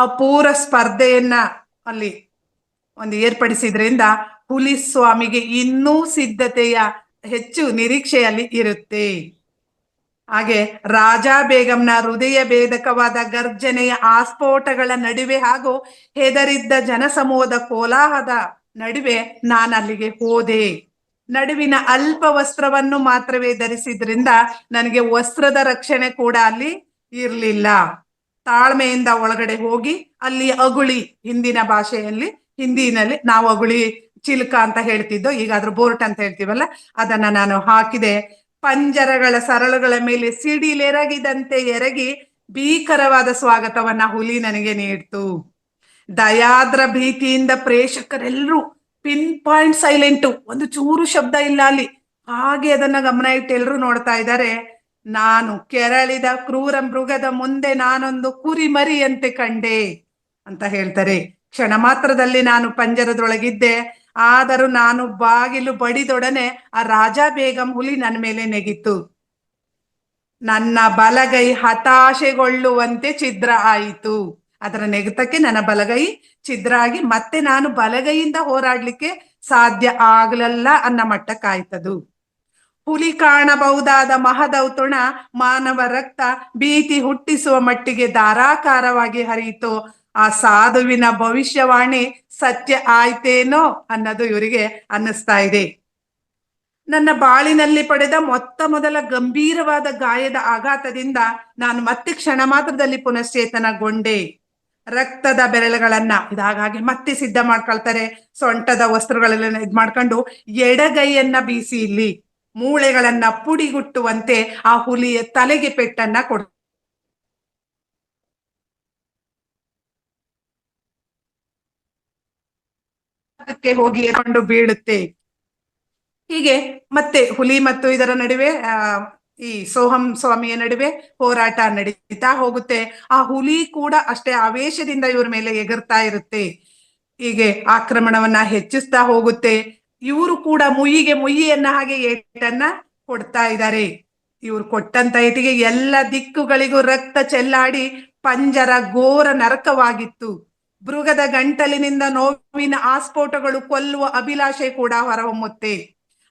ಅಪೂರ ಸ್ಪರ್ಧೆಯನ್ನ ಅಲ್ಲಿ ಒಂದು ಏರ್ಪಡಿಸಿದ್ರಿಂದ ಹುಲಿ ಸ್ವಾಮಿಗೆ ಇನ್ನೂ ಸಿದ್ಧತೆಯ ಹೆಚ್ಚು ನಿರೀಕ್ಷೆಯಲ್ಲಿ ಇರುತ್ತೆ. ಹಾಗೆ ರಾಜ ಬೇಗಂನ ಹೃದಯ ಭೇದಕವಾದ ಗರ್ಜನೆಯ ಆಸ್ಫೋಟಗಳ ನಡುವೆ ಹಾಗೂ ಹೆದರಿದ್ದ ಜನಸಮೂಹದ ಕೋಲಾಹಲದ ನಡುವೆ ನಾನು ಅಲ್ಲಿಗೆ ಹೋದೆ. ನಡುವಿನ ಅಲ್ಪ ವಸ್ತ್ರವನ್ನು ಮಾತ್ರವೇ ಧರಿಸಿದ್ರಿಂದ ನನಗೆ ವಸ್ತ್ರದ ರಕ್ಷಣೆ ಕೂಡ ಅಲ್ಲಿ ಇರ್ಲಿಲ್ಲ. ತಾಳ್ಮೆಯಿಂದ ಒಳಗಡೆ ಹೋಗಿ ಅಲ್ಲಿ ಅಗುಳಿ, ಹಿಂದಿನ ಭಾಷೆಯಲ್ಲಿ ಹಿಂದಿನಲ್ಲಿ ನಾವು ಅಗುಳಿ ಚಿಲ್ಕ ಅಂತ ಹೇಳ್ತಿದ್ದೋ, ಈಗ ಅದ್ರ ಬೋರ್ಟ್ ಅಂತ ಹೇಳ್ತೀವಲ್ಲ, ಅದನ್ನ ನಾನು ಹಾಕಿದೆ. ಪಂಜರಗಳ ಸರಳುಗಳ ಮೇಲೆ ಸಿಡಿಲೆರಗಿದಂತೆ ಎರಗಿ ಭೀಕರವಾದ ಸ್ವಾಗತವನ್ನ ಹುಲಿ ನನಗೆ ನೀಡ್ತು. ದಯಾದ್ರ ಭೀತಿಯಿಂದ ಪ್ರೇಕ್ಷಕರೆಲ್ಲರೂ ಪಿನ್ ಪಾಯಿಂಟ್ ಸೈಲೆಂಟು, ಒಂದು ಚೂರು ಶಬ್ದ ಇಲ್ಲ ಅಲ್ಲಿ. ಹಾಗೆ ಅದನ್ನ ಗಮನ ಇಟ್ಟು ಎಲ್ರು ನೋಡ್ತಾ ಇದ್ದಾರೆ. ನಾನು ಕೆರಳಿದ ಕ್ರೂರ ಮೃಗದ ಮುಂದೆ ನಾನೊಂದು ಕುರಿಮರಿಯಂತೆ ಕಂಡೆ ಅಂತ ಹೇಳ್ತಾರೆ. ಕ್ಷಣ ಮಾತ್ರದಲ್ಲಿ ನಾನು ಪಂಜರದೊಳಗಿದ್ದೆ. ಆದರೂ ನಾನು ಬಾಗಿಲು ಬಡಿದೊಡನೆ ಆ ರಾಜಾ ಬೇಗಂ ಹುಲಿ ನನ್ನ ಮೇಲೆ ನೆಗಿತು. ನನ್ನ ಬಲಗೈ ಹತಾಶೆಗೊಳ್ಳುವಂತೆ ಛಿದ್ರ ಆಯಿತು. ಅದರ ನೆಗೆತಕ್ಕೆ ನನ್ನ ಬಲಗೈ ಛಿದ್ರ ಆಗಿ ಮತ್ತೆ ನಾನು ಬಲಗೈಯಿಂದ ಹೋರಾಡ್ಲಿಕ್ಕೆ ಸಾಧ್ಯ ಆಗ್ಲಲ್ಲ ಅನ್ನೋ ಮಟ್ಟಕ್ಕಾಯ್ತದು. ಹುಲಿ ಕಾಣಬಹುದಾದ ಮಹದೌತಣ ಮಾನವ ರಕ್ತ ಭೀತಿ ಹುಟ್ಟಿಸುವ ಮಟ್ಟಿಗೆ ಧಾರಾಕಾರವಾಗಿ ಹರಿಯಿತು. ಆ ಸಾಧುವಿನ ಭವಿಷ್ಯವಾಣಿ ಸತ್ಯ ಆಯ್ತೇನೋ ಅನ್ನೋದು ಇವರಿಗೆ ಅನ್ನಿಸ್ತಾ ಇದೆ. ನನ್ನ ಬಾಳಿನಲ್ಲಿ ಪಡೆದ ಮೊದಲ ಗಂಭೀರವಾದ ಗಾಯದ ಆಘಾತದಿಂದ ನಾನು ಮತ್ತೆ ಕ್ಷಣ ಮಾತ್ರದಲ್ಲಿ ಪುನಶ್ಚೇತನಗೊಂಡೆ. ರಕ್ತದ ಬೆರಳುಗಳನ್ನ ಇದಾಗಿ ಮತ್ತೆ ಸಿದ್ಧ ಮಾಡ್ಕೊಳ್ತಾರೆ. ಸೊಂಟದ ವಸ್ತ್ರಗಳೆಲ್ಲ ಇದ್ ಮಾಡ್ಕೊಂಡು ಎಡಗೈಯನ್ನ ಬೀಸಿ ಇಲ್ಲಿ ಮೂಳೆಗಳನ್ನ ಪುಡಿಗುಟ್ಟುವಂತೆ ಆ ಹುಲಿಯ ತಲೆಗೆ ಪೆಟ್ಟನ್ನ ಅದಕ್ಕೆ ಹೋಗಿ ಎರ್ಕೊಂಡು ಬೀಳುತ್ತೆ. ಹೀಗೆ ಮತ್ತೆ ಹುಲಿ ಮತ್ತು ಇದರ ನಡುವೆ ಈ ಸೋಹಂ ಸ್ವಾಮಿಯ ನಡುವೆ ಹೋರಾಟ ನಡೀತಾ ಹೋಗುತ್ತೆ. ಆ ಹುಲಿ ಕೂಡ ಅಷ್ಟೇ ಆವೇಶದಿಂದ ಇವ್ರ ಮೇಲೆ ಎಗರ್ತಾ ಇರುತ್ತೆ. ಹೀಗೆ ಆಕ್ರಮಣವನ್ನ ಹೆಚ್ಚಿಸ್ತಾ ಹೋಗುತ್ತೆ. ಇವರು ಕೂಡ ಮುಯ್ಯಿಗೆ ಮುಯ್ಯಿಯನ್ನ ಹಾಗೆ ಏಟನ್ನ ಕೊಡ್ತಾ ಇದ್ದಾರೆ. ಇವ್ರು ಕೊಟ್ಟಂತ ಏಟಿಗೆ ಎಲ್ಲ ದಿಕ್ಕುಗಳಿಗೂ ರಕ್ತ ಚೆಲ್ಲಾಡಿ ಪಂಜರ ಘೋರ ನರಕವಾಗಿತ್ತು. ಮೃಗದ ಗಂಟಲಿನಿಂದ ನೋವಿನ ಆಸ್ಫೋಟಗಳು ಕೊಲ್ಲುವ ಅಭಿಲಾಷೆ ಕೂಡ ಹೊರಹೊಮ್ಮುತ್ತೆ.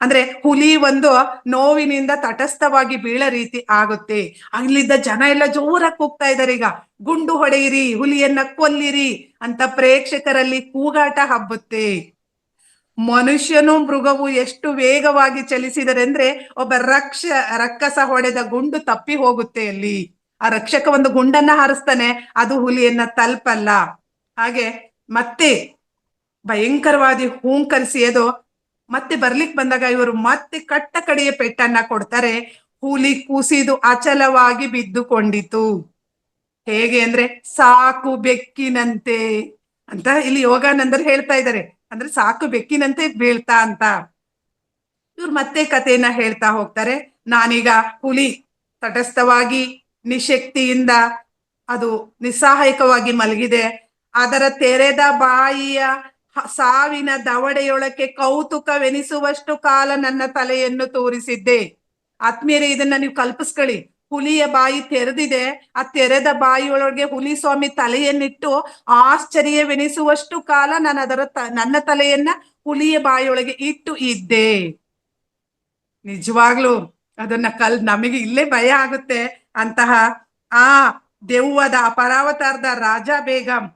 ಅಂದ್ರೆ ಹುಲಿ ಒಂದು ನೋವಿನಿಂದ ತಟಸ್ಥವಾಗಿ ಬೀಳ ರೀತಿ ಆಗುತ್ತೆ. ಅಲ್ಲಿದ್ದ ಜನ ಎಲ್ಲ ಜೋರಾಗಿ ಕೂಗ್ತಾ ಇದ್ದಾರೆ, ಈಗ ಗುಂಡು ಹೊಡೆಯಿರಿ, ಹುಲಿಯನ್ನ ಕೊಲ್ಲಿರಿ ಅಂತ ಪ್ರೇಕ್ಷಕರಲ್ಲಿ ಕೂಗಾಟ ಹಬ್ಬುತ್ತೆ. ಮನುಷ್ಯನು ಮೃಗವು ಎಷ್ಟು ವೇಗವಾಗಿ ಚಲಿಸಿದರೆ ಅಂದ್ರೆ ಒಬ್ಬ ರಕ್ಕಸ ಹೊಡೆದ ಗುಂಡು ತಪ್ಪಿ ಹೋಗುತ್ತೆ. ಅಲ್ಲಿ ಆ ರಕ್ಷಕ ಒಂದು ಗುಂಡನ್ನ ಹಾರಿಸ್ತಾನೆ, ಅದು ಹುಲಿಯನ್ನ ತಲುಪಲ್ಲ. ಹಾಗೆ ಮತ್ತೆ ಭಯಂಕರವಾದಿ ಹೂಂಕರಿಸಿ ಅದು ಮತ್ತೆ ಬರ್ಲಿಕ್ ಬಂದಾಗ ಇವರು ಮತ್ತೆ ಕಟ್ಟ ಕಡೆಯ ಪೆಟ್ಟನ್ನ ಕೊಡ್ತಾರೆ. ಹುಲಿ ಕುಸಿದು ಅಚಲವಾಗಿ ಬಿದ್ದುಕೊಂಡಿತು. ಹೇಗೆ ಅಂದ್ರೆ ಸಾಕು ಬೆಕ್ಕಿನಂತೆ ಅಂತ ಇಲ್ಲಿ ಯೋಗಾನಂದರು ಹೇಳ್ತಾ ಇದ್ದಾರೆ. ಅಂದ್ರೆ ಸಾಕು ಬೆಕ್ಕಿನಂತೆ ಬೀಳ್ತಾ ಅಂತ. ಇವ್ರು ಮತ್ತೆ ಕಥೆಯನ್ನ ಹೇಳ್ತಾ ಹೋಗ್ತಾರೆ. ನಾನೀಗ ಹುಲಿ ತಟಸ್ಥವಾಗಿ ನಿಶಕ್ತಿಯಿಂದ ಅದು ನಿಸ್ಸಹಾಯಕವಾಗಿ ಮಲಗಿದೆ. ಅದರ ತೆರೆದ ಬಾಯಿಯ ಸಾವಿನ ದವಡೆಯೊಳಕ್ಕೆ ಕೌತುಕವೆನಿಸುವಷ್ಟು ಕಾಲ ನನ್ನ ತಲೆಯನ್ನು ತೋರಿಸಿದ್ದೆ. ಆತ್ಮೀಯರೇ, ಇದನ್ನ ನೀವು ಕಲ್ಪಿಸ್ಕೊಳ್ಳಿ. ಹುಲಿಯ ಬಾಯಿ ತೆರೆದಿದೆ, ಆ ತೆರೆದ ಬಾಯಿಯೊಳಗೆ ಹುಲಿ ಸ್ವಾಮಿ ತಲೆಯನ್ನಿಟ್ಟು ಆಶ್ಚರ್ಯವೆನಿಸುವಷ್ಟು ಕಾಲ ನಾನು ನನ್ನ ತಲೆಯನ್ನ ಹುಲಿಯ ಬಾಯಿಯೊಳಗೆ ಇಟ್ಟು ಇದ್ದೆ. ನಿಜವಾಗ್ಲು ಅದನ್ನ ನಮಗೆ ಇಲ್ಲೇ ಭಯ ಆಗುತ್ತೆ. ಅಂತಹ ಆ ದೆವ್ವದ ಪರಾವತಾರದ ರಾಜಾ ಬೇಗಂ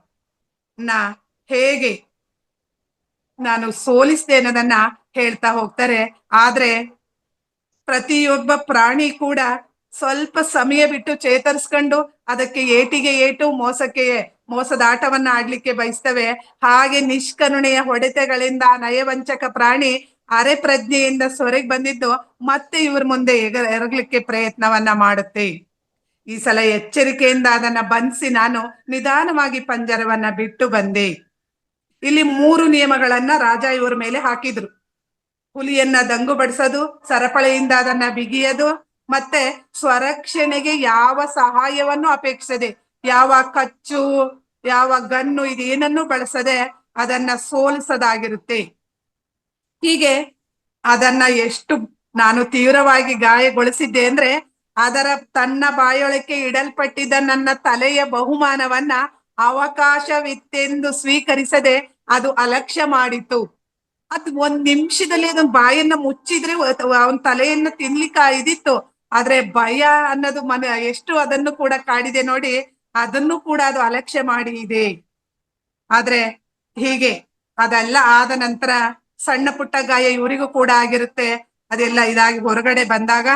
ಹೇಗೆ ನಾನು ಸೋಲಿಸಿದೆ ಅನ್ನೋದನ್ನ ಹೇಳ್ತಾ ಹೋಗ್ತಾರೆ. ಆದ್ರೆ ಪ್ರತಿಯೊಬ್ಬ ಪ್ರಾಣಿ ಕೂಡ ಸ್ವಲ್ಪ ಸಮಯ ಬಿಟ್ಟು ಚೇತರಿಸ್ಕೊಂಡು ಅದಕ್ಕೆ ಏಟಿಗೆ ಏಟು ಮೋಸದ ಆಟವನ್ನ ಆಡ್ಲಿಕ್ಕೆ ಬಯಸ್ತವೆ. ಹಾಗೆ ನಿಷ್ಕರುಣೆಯ ಹೊಡೆತಗಳಿಂದ ನಯವಂಚಕ ಪ್ರಾಣಿ ಅರೆ ಪ್ರಜ್ಞೆಯಿಂದ ಸೊರೆಗೆ ಬಂದಿದ್ದು ಮತ್ತೆ ಇವ್ರ ಮುಂದೆ ಎರಗ್ಲಿಕ್ಕೆ ಪ್ರಯತ್ನವನ್ನ ಮಾಡುತ್ತೆ. ಈ ಸಲ ಎಚ್ಚರಿಕೆಯಿಂದ ಅದನ್ನ ಬಂಧಿಸಿ ನಾನು ನಿಧಾನವಾಗಿ ಪಂಜರವನ್ನ ಬಿಟ್ಟು ಬಂದೆ. ಇಲ್ಲಿ 3 ನಿಯಮಗಳನ್ನ ರಾಜ ಇವ್ರ ಮೇಲೆ ಹಾಕಿದ್ರು. ಹುಲಿಯನ್ನ ದಂಗು ಬಡಿಸೋದು, ಸರಪಳಿಯಿಂದ ಅದನ್ನ ಬಿಗಿಯೋದು, ಮತ್ತೆ ಸ್ವರಕ್ಷಣೆಗೆ ಯಾವ ಸಹಾಯವನ್ನು ಅಪೇಕ್ಷಿಸದೆ, ಯಾವ ಕಚ್ಚು, ಯಾವ ಗನ್ನು ಇದೇನನ್ನು ಬಳಸದೆ ಅದನ್ನ ಸೋಲಿಸೋದಾಗಿರುತ್ತೆ. ಹೀಗೆ ಅದನ್ನ ಎಷ್ಟು ನಾನು ತೀವ್ರವಾಗಿ ಗಾಯಗೊಳಿಸಿದ್ದೆ ಅಂದ್ರೆ ತನ್ನ ಬಾಯೊಳಕ್ಕೆ ಇಡಲ್ಪಟ್ಟಿದ್ದ ನನ್ನ ತಲೆಯ ಬಹುಮಾನವನ್ನ ಅವಕಾಶವಿತ್ತೆಂದು ಸ್ವೀಕರಿಸದೆ ಅದು ಅಲಕ್ಷ್ಯ ಮಾಡಿತು. ಅದು 1 ನಿಮಿಷದಲ್ಲಿ ಅದನ್ನ ಬಾಯನ್ನ ಮುಚ್ಚಿದ್ರೆ ಅವನ ತಲೆಯನ್ನ ತಿನ್ಲಿಕ್ಕಾಯ್ದಿತ್ತು. ಆದ್ರೆ ಭಯ ಅನ್ನೋದು ಎಷ್ಟು ಅದನ್ನು ಕೂಡ ಕಾಡಿದೆ ನೋಡಿ, ಅದನ್ನು ಕೂಡ ಅದು ಅಲಕ್ಷ್ಯ ಮಾಡಿ ಇದೆ. ಆದ್ರೆ ಹೀಗೆ ಅದೆಲ್ಲ ಆದ ನಂತರ ಸಣ್ಣ ಪುಟ್ಟ ಗಾಯ ಇವರಿಗೂ ಕೂಡ ಆಗಿರುತ್ತೆ. ಅದೆಲ್ಲ ಇದಾಗಿ ಹೊರಗಡೆ ಬಂದಾಗ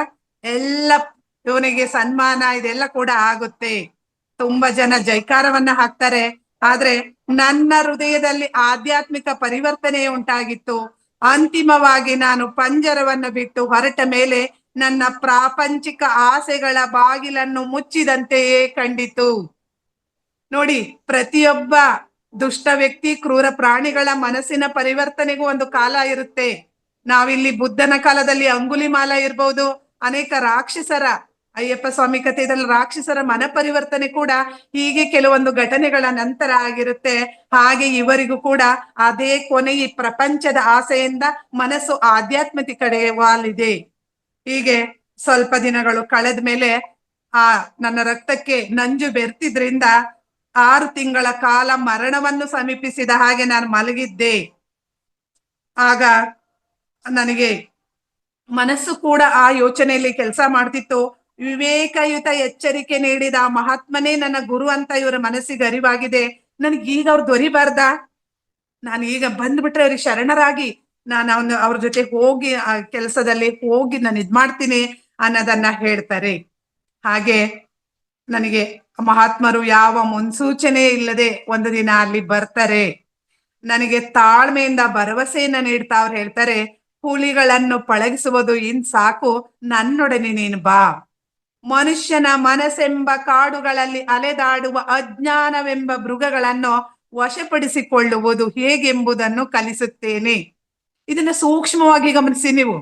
ಎಲ್ಲ ಇವನಿಗೆ ಸನ್ಮಾನ ಇದೆಲ್ಲ ಕೂಡ ಆಗುತ್ತೆ. ತುಂಬಾ ಜನ ಜೈಕಾರವನ್ನ ಹಾಕ್ತಾರೆ. ಆದ್ರೆ ನನ್ನ ಹೃದಯದಲ್ಲಿ ಆಧ್ಯಾತ್ಮಿಕ ಪರಿವರ್ತನೆ ಉಂಟಾಗಿತ್ತು. ಅಂತಿಮವಾಗಿ ನಾನು ಪಂಜರವನ್ನ ಬಿಟ್ಟು ಹೊರಟ ಮೇಲೆ ನನ್ನ ಪ್ರಾಪಂಚಿಕ ಆಸೆಗಳ ಬಾಗಿಲನ್ನು ಮುಚ್ಚಿದಂತೆಯೇ ಕಂಡಿತು. ನೋಡಿ, ಪ್ರತಿಯೊಬ್ಬ ದುಷ್ಟ ವ್ಯಕ್ತಿ, ಕ್ರೂರ ಪ್ರಾಣಿಗಳ ಮನಸ್ಸಿನ ಪರಿವರ್ತನೆಗೂ ಒಂದು ಕಾಲ ಇರುತ್ತೆ. ನಾವಿಲ್ಲಿ ಬುದ್ಧನ ಕಾಲದಲ್ಲಿ ಅಂಗುಲಿಮಾಲ ಇರ್ಬೋದು, ಅನೇಕ ರಾಕ್ಷಸರ, ಅಯ್ಯಪ್ಪ ಸ್ವಾಮಿ ಕಥೆಯಲ್ಲಿ ರಾಕ್ಷಸರ ಮನ ಪರಿವರ್ತನೆ ಕೂಡ ಹೀಗೆ ಕೆಲವೊಂದು ಘಟನೆಗಳ ನಂತರ ಆಗಿರುತ್ತೆ. ಹಾಗೆ ಇವರಿಗೂ ಕೂಡ ಅದೇ ಕೊನೆ, ಈ ಪ್ರಪಂಚದ ಆಸೆಯಿಂದ ಮನಸ್ಸು ಆಧ್ಯಾತ್ಮಿಕ ಕಡೆ ವಾಲಿದೆ. ಹೀಗೆ ಸ್ವಲ್ಪ ದಿನಗಳು ಕಳೆದ ಮೇಲೆ ನನ್ನ ರಕ್ತಕ್ಕೆ ನಂಜು ಬೆರ್ತಿದ್ರಿಂದ 6 ತಿಂಗಳ ಕಾಲ ಮರಣವನ್ನು ಸಮೀಪಿಸಿದ ಹಾಗೆ ನಾನು ಮಲಗಿದ್ದೆ. ಆಗ ನನಗೆ ಮನಸ್ಸು ಕೂಡ ಆ ಯೋಚನೆಯಲ್ಲಿ ಕೆಲಸ ಮಾಡ್ತಿತ್ತು. ವಿವೇಕಯುತ ಎಚ್ಚರಿಕೆ ನೀಡಿದ ಆ ಮಹಾತ್ಮನೇ ನನ್ನ ಗುರು ಅಂತ ಇವರ ಮನಸ್ಸಿಗೆ ಅರಿವಾಗಿದೆ. ನನಗೀಗ ಅವ್ರು ದೊರಿಬಾರ್ದ, ನಾನು ಈಗ ಬಂದ್ಬಿಟ್ರೆ ಅವ್ರಿಗೆ ಶರಣರಾಗಿ ನಾನು ಅವ್ರ ಜೊತೆ ಹೋಗಿ ಆ ಕೆಲಸದಲ್ಲಿ ಹೋಗಿ ನಾನು ಇದ್ ಮಾಡ್ತೀನಿ ಅನ್ನೋದನ್ನ ಹೇಳ್ತಾರೆ. ಹಾಗೆ ನನಗೆ ಮಹಾತ್ಮರು ಯಾವ ಮುನ್ಸೂಚನೆ ಇಲ್ಲದೆ ಒಂದು ದಿನ ಅಲ್ಲಿ ಬರ್ತಾರೆ. ನನಗೆ ತಾಳ್ಮೆಯಿಂದ ಭರವಸೆಯನ್ನ ನೀಡ್ತಾ ಅವ್ರು ಹೇಳ್ತಾರೆ, ಹುಲಿಗಳನ್ನು ಪಳಗಿಸುವುದು ಇನ್ ಸಾಕು, ನನ್ನೊಡನೆ ನೀನು ಬಾ. ಮನುಷ್ಯನ ಮನಸ್ಸೆಂಬ ಕಾಡುಗಳಲ್ಲಿ ಅಲೆದಾಡುವ ಅಜ್ಞಾನವೆಂಬ ಮೃಗಗಳನ್ನು ವಶಪಡಿಸಿಕೊಳ್ಳುವುದು ಹೇಗೆಂಬುದನ್ನು ಕಲಿಸುತ್ತೇನೆ. ಇದನ್ನ ಸೂಕ್ಷ್ಮವಾಗಿ ಗಮನಿಸಿ ನೀವು.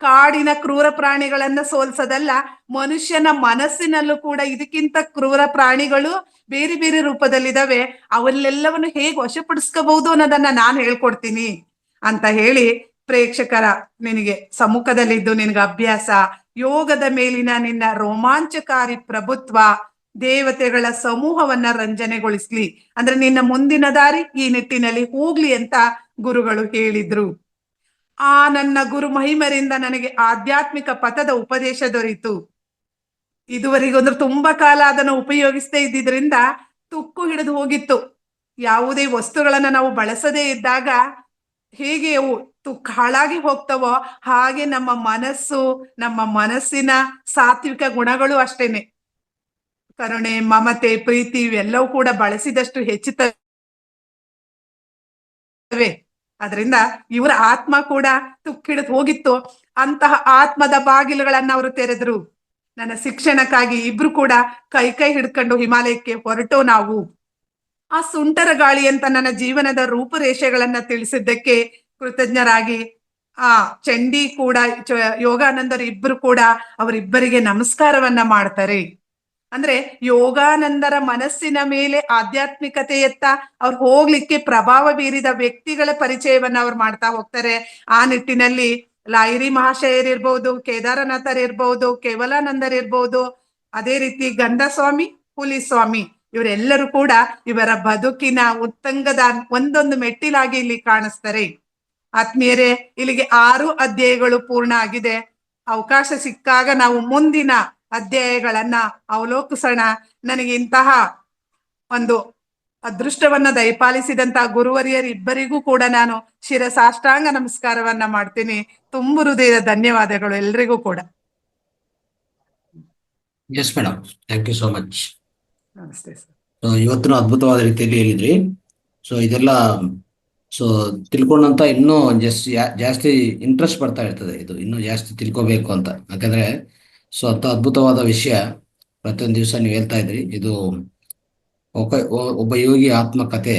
ಕಾಡಿನ ಕ್ರೂರ ಪ್ರಾಣಿಗಳನ್ನ ಸೋಲ್ಸೋದಲ್ಲ, ಮನುಷ್ಯನ ಮನಸ್ಸಿನಲ್ಲೂ ಕೂಡ ಇದಕ್ಕಿಂತ ಕ್ರೂರ ಪ್ರಾಣಿಗಳು ಬೇರೆ ಬೇರೆ ರೂಪದಲ್ಲಿದ್ದಾವೆ, ಅವಲ್ಲೆಲ್ಲವನ್ನು ಹೇಗೆ ವಶಪಡಿಸ್ಕೋಬಹುದು ಅನ್ನೋದನ್ನ ನಾನು ಹೇಳ್ಕೊಡ್ತೀನಿ ಅಂತ ಹೇಳಿ, ಪ್ರೇಕ್ಷಕರ ನಿನಗೆ ಸಮ್ಮುಖದಲ್ಲಿದ್ದು ನಿನಗೆ ಅಭ್ಯಾಸ, ಯೋಗದ ಮೇಲಿನ ನಿನ್ನ ರೋಮಾಂಚಕಾರಿ ಪ್ರಭುತ್ವ ದೇವತೆಗಳ ಸಮೂಹವನ್ನ ರಂಜನೆಗೊಳಿಸ್ಲಿ, ಅಂದ್ರೆ ನಿನ್ನ ಮುಂದಿನ ದಾರಿ ಈ ನಿಟ್ಟಿನಲ್ಲಿ ಹೋಗ್ಲಿ ಅಂತ ಗುರುಗಳು ಹೇಳಿದ್ರು. ಆ ನನ್ನ ಗುರು ಮಹಿಮರಿಂದ ನನಗೆ ಆಧ್ಯಾತ್ಮಿಕ ಪಥದ ಉಪದೇಶ ದೊರೆಯಿತು. ಇದುವರೆಗೊಂದ್ರೆ ತುಂಬಾ ಕಾಲ ಅದನ್ನು ಉಪಯೋಗಿಸದೇ ಇದ್ದಿದ್ರಿಂದ ತುಕ್ಕು ಹಿಡಿದು ಹೋಗಿತ್ತು. ಯಾವುದೇ ವಸ್ತುಗಳನ್ನ ನಾವು ಬಳಸದೇ ಇದ್ದಾಗ ಹೇಗೆ ಅವು ಹಾಳಾಗಿ ಹೋಗ್ತವೋ ಹಾಗೆ ನಮ್ಮ ಮನಸ್ಸು, ನಮ್ಮ ಮನಸ್ಸಿನ ಸಾತ್ವಿಕ ಗುಣಗಳು ಅಷ್ಟೇನೆ. ಕರುಣೆ, ಮಮತೆ, ಪ್ರೀತಿ ಇವೆಲ್ಲವೂ ಕೂಡ ಬಳಸಿದಷ್ಟು ಹೆಚ್ಚುತ್ತವೆ. ಅದರಿಂದ ಇವರ ಆತ್ಮ ಕೂಡ ತುಕ್ಕಿಡಿದು ಹೋಗಿತ್ತು. ಅಂತಹ ಆತ್ಮದ ಬಾಗಿಲುಗಳನ್ನ ಅವರು ತೆರೆದ್ರು. ನನ್ನ ಶಿಕ್ಷಣಕ್ಕಾಗಿ ಇಬ್ರು ಕೂಡ ಕೈ ಕೈ ಹಿಡ್ಕೊಂಡು ಹಿಮಾಲಯಕ್ಕೆ ಹೊರಟೋ ನಾವು. ಆ ಸುಂಟರ ಗಾಳಿ ಅಂತ ನನ್ನ ಜೀವನದ ರೂಪುರೇಷೆಗಳನ್ನ ತಿಳಿಸಿದ್ದಕ್ಕೆ ಕೃತಜ್ಞರಾಗಿ ಆ ಚಂಡಿ ಕೂಡ ಯೋಗಾನಂದರು ಇಬ್ರು ಕೂಡ ಅವರಿಬ್ಬರಿಗೆ ನಮಸ್ಕಾರವನ್ನ ಮಾಡ್ತಾರೆ. ಅಂದ್ರೆ ಯೋಗಾನಂದರ ಮನಸ್ಸಿನ ಮೇಲೆ ಆಧ್ಯಾತ್ಮಿಕತೆಯತ್ತ ಅವ್ರು ಹೋಗ್ಲಿಕ್ಕೆ ಪ್ರಭಾವ ಬೀರಿದ ವ್ಯಕ್ತಿಗಳ ಪರಿಚಯವನ್ನ ಅವ್ರು ಮಾಡ್ತಾ ಹೋಗ್ತಾರೆ. ಆ ನಿಟ್ಟಿನಲ್ಲಿ ಲಾಹಿರಿ ಮಹಾಶಯರಿರ್ಬಹುದು, ಕೇದಾರನಾಥರಿರ್ಬಹುದು, ಕೇವಲಾನಂದರಿರ್ಬಹುದು, ಅದೇ ರೀತಿ ಗಂಧಸ್ವಾಮಿ, ಹುಲಿಸ್ವಾಮಿ, ಇವರೆಲ್ಲರೂ ಕೂಡ ಇವರ ಬದುಕಿನ ಉತ್ತಂಗದ ಒಂದೊಂದು ಮೆಟ್ಟಿಲಾಗಿ ಇಲ್ಲಿ ಕಾಣಿಸ್ತಾರೆ. ಆತ್ಮೀಯರೇ, ಇಲ್ಲಿಗೆ 6 ಅಧ್ಯಾಯಗಳು ಪೂರ್ಣ ಆಗಿದೆ. ಅವಕಾಶ ಸಿಕ್ಕಾಗ ನಾವು ಮುಂದಿನ ಅಧ್ಯಾಯಗಳನ್ನ ಅವಲೋಕಿಸೋಣ. ನನಗೆ ಇಂತಹ ಒಂದು ಅದೃಷ್ಟವನ್ನ ದಯಪಾಲಿಸಿದಂತಹ ಗುರುವರಿಯರಿಬ್ಬರಿಗೂ ಕೂಡ ನಾನು ಶಿರಸಾಷ್ಟಾಂಗ ನಮಸ್ಕಾರವನ್ನ ಮಾಡ್ತೀನಿ. ತುಂಬು ಹೃದಯದ ಧನ್ಯವಾದಗಳು ಎಲ್ರಿಗೂ ಕೂಡ. Yes madam, thank you so much. ನಮಸ್ತೆ ಸರ್. ಇವತ್ತಿನ ಅದ್ಭುತವಾದ ರೀತಿಯಲ್ಲಿ ಹೇಳಿದ್ರಿ. ಸೊ ಇದೆಲ್ಲ ತಿಳ್ಕೊಂಡಂತ ಇನ್ನೂ ಜಾಸ್ತಿ ಇಂಟ್ರೆಸ್ಟ್ ಬರ್ತಾ ಇರ್ತದೆ. ಇದು ಇನ್ನೂ ಜಾಸ್ತಿ ತಿಳ್ಕೊಬೇಕು ಅಂತ, ಯಾಕಂದ್ರೆ ಅಂತ ಅದ್ಭುತವಾದ ವಿಷಯ ಪ್ರತಿಯೊಂದು ದಿವಸ ನೀವು ಹೇಳ್ತಾ ಇದ್ರಿ. ಇದು ಒಬ್ಬ ಯೋಗಿ ಆತ್ಮಕಥೆ.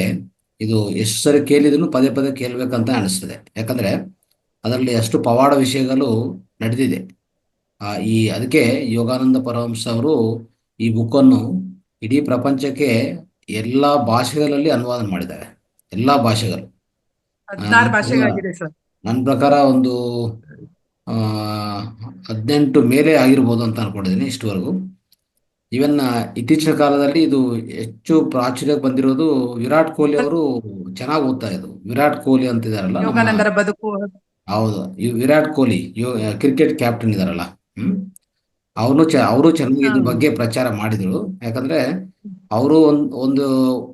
ಇದು ಎಷ್ಟು ಸರಿ ಕೇಳಿದ್ರು ಪದೇ ಪದೇ ಕೇಳ್ಬೇಕಂತ ಅನಿಸ್ತದೆ. ಯಾಕಂದ್ರೆ ಅದರಲ್ಲಿ ಅಷ್ಟು ಪವಾಡ ವಿಷಯಗಳು ನಡೆದಿದೆ. ಅದಕ್ಕೆ ಯೋಗಾನಂದ ಪರಮಹಂಸ ಅವರು ಈ ಬುಕ್ಕನ್ನು ಇಡೀ ಪ್ರಪಂಚಕ್ಕೆ ಎಲ್ಲಾ ಭಾಷೆಗಳಲ್ಲಿ ಅನುವಾದ ಮಾಡಿದ್ದಾರೆ. ಎಲ್ಲಾ ಭಾಷೆಗಳು. 16 ಭಾಷೆಗಳಾಗಿದೆ ಸರ್. ನನ್ನ ಪ್ರಕಾರ ಒಂದು 18 ಮೇಲೆ ಆಗಿರ್ಬೋದು ಅಂತ ಅನ್ಕೊಂಡಿದ್ದೀನಿ ಇಷ್ಟವರೆಗೂ. ಇವನ್ ಇತ್ತೀಚಿನ ಕಾಲದಲ್ಲಿ ಇದು ಹೆಚ್ಚು ಪ್ರಾಚುರ್ಯಕ್ಕೆ ಬಂದಿರೋದು ವಿರಾಟ್ ಕೊಹ್ಲಿ ಅವರು ಚೆನ್ನಾಗಿ ಓದ್ತಾ ಇದ್ರು. ವಿರಾಟ್ ಕೊಹ್ಲಿ ಅಂತಿದಾರಲ್ಲ, ಯೋಗಾನಂದರ ಬದುಕು. ಹೌದು, ವಿರಾಟ್ ಕೊಹ್ಲಿ ಕ್ರಿಕೆಟ್ ಕ್ಯಾಪ್ಟನ್ ಇದಾರಲ್ಲ, ಅವರು ಚೆನ್ನಾಗಿ ಇದ್ರ ಬಗ್ಗೆ ಪ್ರಚಾರ ಮಾಡಿದ್ರು. ಯಾಕಂದ್ರೆ ಅವರು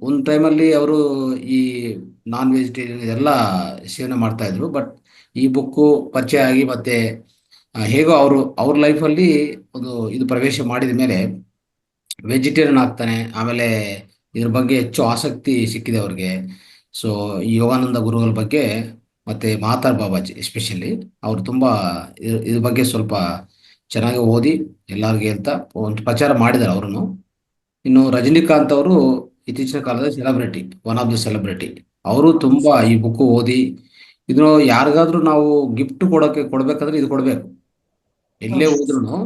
ಒಂದು ಟೈಮಲ್ಲಿ ಅವರು ಈ ನಾನ್ ವೆಜಿಟೇರಿಯನ್ ಎಲ್ಲ ಸೇವನೆ ಮಾಡ್ತಾ ಇದ್ರು. ಬಟ್ ಈ ಬುಕ್ಕು ಪರಿಚಯ ಆಗಿ ಮತ್ತೆ ಹೇಗೋ ಅವ್ರ ಲೈಫಲ್ಲಿ ಇದು ಪ್ರವೇಶ ಮಾಡಿದ ಮೇಲೆ ವೆಜಿಟೇರಿಯನ್ ಆಗ್ತಾನೆ. ಆಮೇಲೆ ಇದ್ರ ಬಗ್ಗೆ ಹೆಚ್ಚು ಆಸಕ್ತಿ ಸಿಕ್ಕಿದೆ ಅವ್ರಿಗೆ. ಸೊ ಈ ಯೋಗಾನಂದ ಗುರುಗಳ ಬಗ್ಗೆ ಮತ್ತೆ ಮಹಾತಾರ್ ಬಾಬಾಜಿ ಎಸ್ಪೆಷಲಿ ಅವರು ತುಂಬಾ ಇದ್ರ ಬಗ್ಗೆ ಸ್ವಲ್ಪ ಚೆನ್ನಾಗಿ ಓದಿ ಎಲ್ಲರಿಗೆ ಅಂತ ಒಂದು ಪ್ರಚಾರ ಮಾಡಿದ್ದಾರೆ ಅವರನ್ನು. ಇನ್ನು ರಜನಿಕಾಂತ್ ಅವರು ಇತ್ತೀಚಿನ ಕಾಲದ celebrity, one of the celebrity. ಅವರು ತುಂಬಾ ಈ ಬುಕ್ ಓದಿ ಇದನ್ನು ಯಾರಿಗಾದ್ರೂ ನಾವು ಗಿಫ್ಟ್ ಕೊಡ್ಬೇಕಂದ್ರೆ ಇದು ಕೊಡ್ಬೇಕು. ಎಲ್ಲೇ ಹೋದ್ರು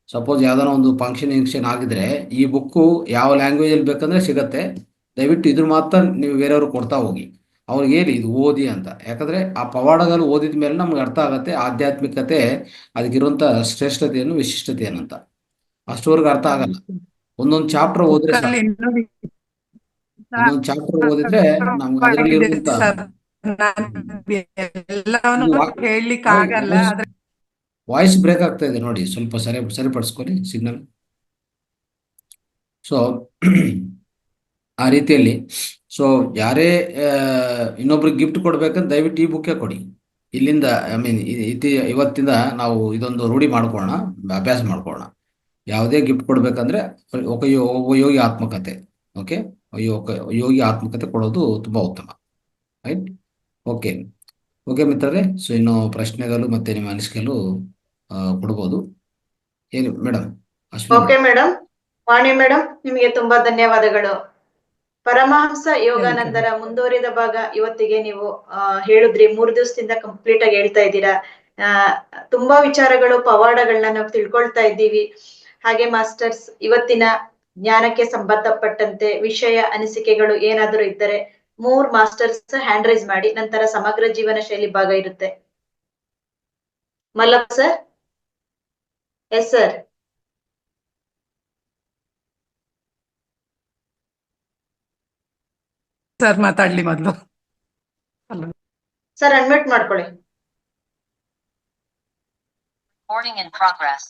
ಸಪೋಸ್ ಯಾವ್ದಾರ ಒಂದು ಫಂಕ್ಷನ್ ಆಗಿದ್ರೆ ಈ ಬುಕ್ಕು ಯಾವ ಲ್ಯಾಂಗ್ವೇಜ್ ಅಲ್ಲಿ ಬೇಕಂದ್ರೆ ಸಿಗತ್ತೆ. ದಯವಿಟ್ಟು ಇದ್ರ ಮಾತ್ರ ನೀವು ಬೇರೆಯವ್ರು ಕೊಡ್ತಾ ಹೋಗಿ, ಅವ್ರಿಗೆ ಹೇಳಿ ಇದು ಓದಿ ಅಂತ. ಯಾಕಂದ್ರೆ ಆ ಪವಾಡಗಳು ಓದಿದ ಮೇಲೆ ನಮ್ಗೆ ಅರ್ಥ ಆಗತ್ತೆ ಆಧ್ಯಾತ್ಮಿಕತೆ, ಅದಕ್ಕಿರುವಂತ ಶ್ರೇಷ್ಠತೆಯನ್ನು ವಿಶಿಷ್ಟತೆ ಏನಂತ. ಅಷ್ಟವರೆಗೆ ಅರ್ಥ ಆಗಲ್ಲ. ಒಂದೊಂದು ಚಾಪ್ಟರ್ ಓದಿದ್ರೆ ಸಾಕು. ಬುಕ್ಕಲ್ಲಿ ಇನ್ನೂ ಒಂದೊಂದು ಚಾಪ್ಟರ್ ಓದಿದ್ರೆ ನಮ್ಗೆ ಅದರಲ್ಲಿ ಇದೆ ಇರುವಂತ ಸರ್. ನಾನು ಎಲ್ಲವನ್ನು ಇದು ಹೇಳಲಿಕ್ಕೆ ಆಗಲ್ಲ, ಆದ್ರೆ ವಾಯ್ಸ್ ಬ್ರೇಕ್ ಆಗ್ತಾ ಇದೆ ನೋಡಿ, ಸ್ವಲ್ಪ ಸರಿಪಡಿಸ್ಕೊಳ್ಳಿ ಸಿಗ್ನಲ್. ಸೊ ಆ ರೀತಿಯಲ್ಲಿ ಸೊ ಯಾರೇ ಇನ್ನೊಬ್ರಿಗೆ ಗಿಫ್ಟ್ ಕೊಡ್ಬೇಕಂತ ದಯವಿಟ್ಟು ಈ ಬುಕ್ಕೇ ಕೊಡಿ. ಇಲ್ಲಿಂದ ಐ ಮೀನ್ ಇವತ್ತಿಂದ ನಾವು ಇದೊಂದು ರೂಢಿ ಮಾಡ್ಕೊಳ್ಳೋಣ, ಅಭ್ಯಾಸ ಮಾಡ್ಕೊಳ್ಳೋಣ. ಯಾವುದೇ ಗಿಫ್ಟ್ ಕೊಡ್ಬೇಕಂದ್ರೆ ಯೋಗಿ ಆತ್ಮಕತೆ. ಓಕೆ, ಯೋಗಿ ಆತ್ಮಕತೆ ಕೊಡೋದು ತುಂಬಾ ಉತ್ತಮ. ರೈಟ್. ಓಕೆ ಓಕೆ ಮಿತ್ರರೇ, ಸೊ ಇನ್ನು ಪ್ರಶ್ನೆಗಳು ಮತ್ತೆ ನಿಮ್ಮ ಅನಿಸಿಕೆಗಳು ಕೊಡ್ಬೋದು. ಹೇಳಿ madam. Ashwini okay madam. Vani madam, ನಿಮಗೆ ತುಂಬಾ ಧನ್ಯವಾದಗಳು. ಪರಮಹಂಸ ಯೋಗಾನಂದರ ಮುಂದುವರಿದ ಭಾಗ ಇವತ್ತಿಗೆ ನೀವು ಹೇಳಿದ್ರಿ. 3 ದಿವಸದಿಂದ ಕಂಪ್ಲೀಟ್ ಆಗಿ ಹೇಳ್ತಾ ಇದ್ದೀರಾ. ತುಂಬಾ ವಿಚಾರಗಳು, ಪವಾಡಗಳನ್ನ ನಾವು ತಿಳ್ಕೊಳ್ತಾ ಇದ್ದೀವಿ. ಹಾಗೆ ಮಾಸ್ಟರ್ಸ್, ಇವತ್ತಿನ ಜ್ಞಾನಕ್ಕೆ ಸಂಬಂಧಪಟ್ಟಂತೆ ವಿಷಯ ಅನಿಸಿಕೆಗಳು ಏನಾದರೂ ಇದ್ದರೆ 3 ಮಾಸ್ಟರ್ಸ್ ಹ್ಯಾಂಡ್ ರೈಸ್ ಮಾಡಿ, ನಂತರ ಸಮಗ್ರ ಜೀವನ ಶೈಲಿ ಭಾಗ ಇರುತ್ತೆ. Mallappa sir. Yes sir. Sir ಮಾತಾಡ್ಲಿ ಮೊದಲು. ಸರ್ ಅನ್ಮ್ಯೂಟ್ ಮಾಡ್ಕೊಳ್ಳಿ. Recording in progress.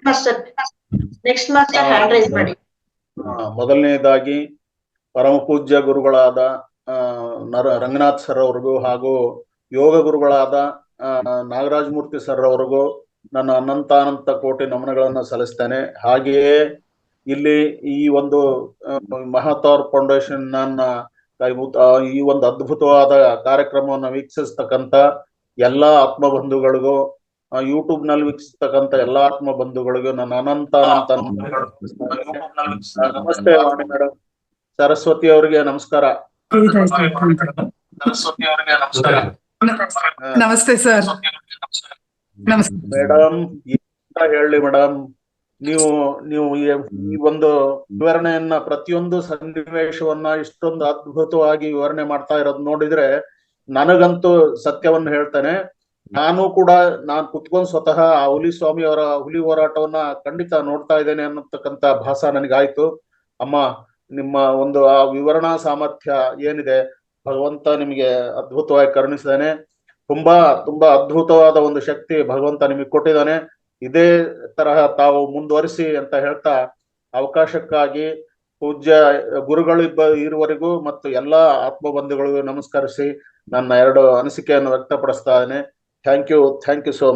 Master, next master hand raise ಮಾಡಿ. ಮೊದಲನೇದಾಗಿ ಪರಮ ಪೂಜ್ಯ ಗುರುಗಳಾದ ರಂಗನಾಥ್ ಸರ್ ಅವ್ರಿಗೂ ಹಾಗೂ ಯೋಗ ಗುರುಗಳಾದ ನಾಗರಾಜ ಮೂರ್ತಿ ಸರ್ ಅವ್ರಿಗೂ ನನ್ನ ಅನಂತಾನಂತ ಕೋಟಿ ನಮನಗಳನ್ನ ಸಲ್ಲಿಸ್ತೇನೆ. ಹಾಗೆಯೇ ಇಲ್ಲಿ ಈ ಒಂದು ಮಹಾತಾರ್ ಫೌಂಡೇಶನ್ ಈ ಒಂದು ಅದ್ಭುತವಾದ ಕಾರ್ಯಕ್ರಮವನ್ನು ವೀಕ್ಷಿಸ್ತಕ್ಕಂತ ಎಲ್ಲಾ ಆತ್ಮ ಬಂಧುಗಳಿಗೂ, ಯೂಟ್ಯೂಬ್ ನಲ್ಲಿ ವೀಕ್ಷಿಸ್ತಕ್ಕಂತ ಎಲ್ಲಾ ಆತ್ಮ ಬಂಧುಗಳಿಗೂ ನನ್ನ ಅನಂತಾನಂತ ನಮಸ್ತೆ. ವಾಣಿ ಮೇಡಮ್, ಸರಸ್ವತಿ ಅವರಿಗೆ ನಮಸ್ಕಾರ. ನಮಸ್ತೆ ಸರ್. ನಮಸ್ತೆ ಮೇಡಮ್. ಹೇಳಿ ಮೇಡಮ್, ನೀವು ಈ ಒಂದು ವಿವರಣೆಯನ್ನ, ಪ್ರತಿಯೊಂದು ಸನ್ನಿವೇಶವನ್ನ ಇಷ್ಟೊಂದು ಅದ್ಭುತವಾಗಿ ವಿವರಣೆ ಮಾಡ್ತಾ ಇರೋದು ನೋಡಿದ್ರೆ ನನಗಂತೂ ಸತ್ಯವನ್ನ ಹೇಳ್ತೇನೆ, ನಾನು ಕುತ್ಕೊಂಡು ಸ್ವತಃ ಆ ಹುಲಿ ಸ್ವಾಮಿ ಅವರ ಹುಲಿ ಹೋರಾಟವನ್ನ ಖಂಡಿತ ನೋಡ್ತಾ ಇದ್ದೇನೆ ಅನ್ನತಕ್ಕಂತ ಭಾಸ ನನಗಾಯ್ತು. ಅಮ್ಮ, ನಿಮ್ಮ ಒಂದು ಆ ವಿವರಣಾ ಸಾಮರ್ಥ್ಯ ಏನಿದೆ, ಭಗವಂತ ನಿಮಗೆ ಅದ್ಭುತವಾಗಿ ಕರುಣಿಸಿದಾನೆ. ತುಂಬಾ ಅದ್ಭುತವಾದ ಒಂದು ಶಕ್ತಿ ಭಗವಂತ ನಿಮಗೆ ಕೊಟ್ಟಿದ್ದಾನೆ. ಇದೇ ತರಹ ತಾವು ಮುಂದುವರಿಸಿ ಅಂತ ಹೇಳ್ತಾ, ಅವಕಾಶಕ್ಕಾಗಿ ಪೂಜ್ಯ ಇರುವವರೆಗೂ ಮತ್ತು ಎಲ್ಲಾ ಆತ್ಮ ಬಂಧುಗಳಿಗೂ ನಮಸ್ಕರಿಸಿ ನನ್ನ 2 ಅನಿಸಿಕೆಯನ್ನು ವ್ಯಕ್ತಪಡಿಸ್ತಾ ಇದ್ದೇನೆ. Thank you so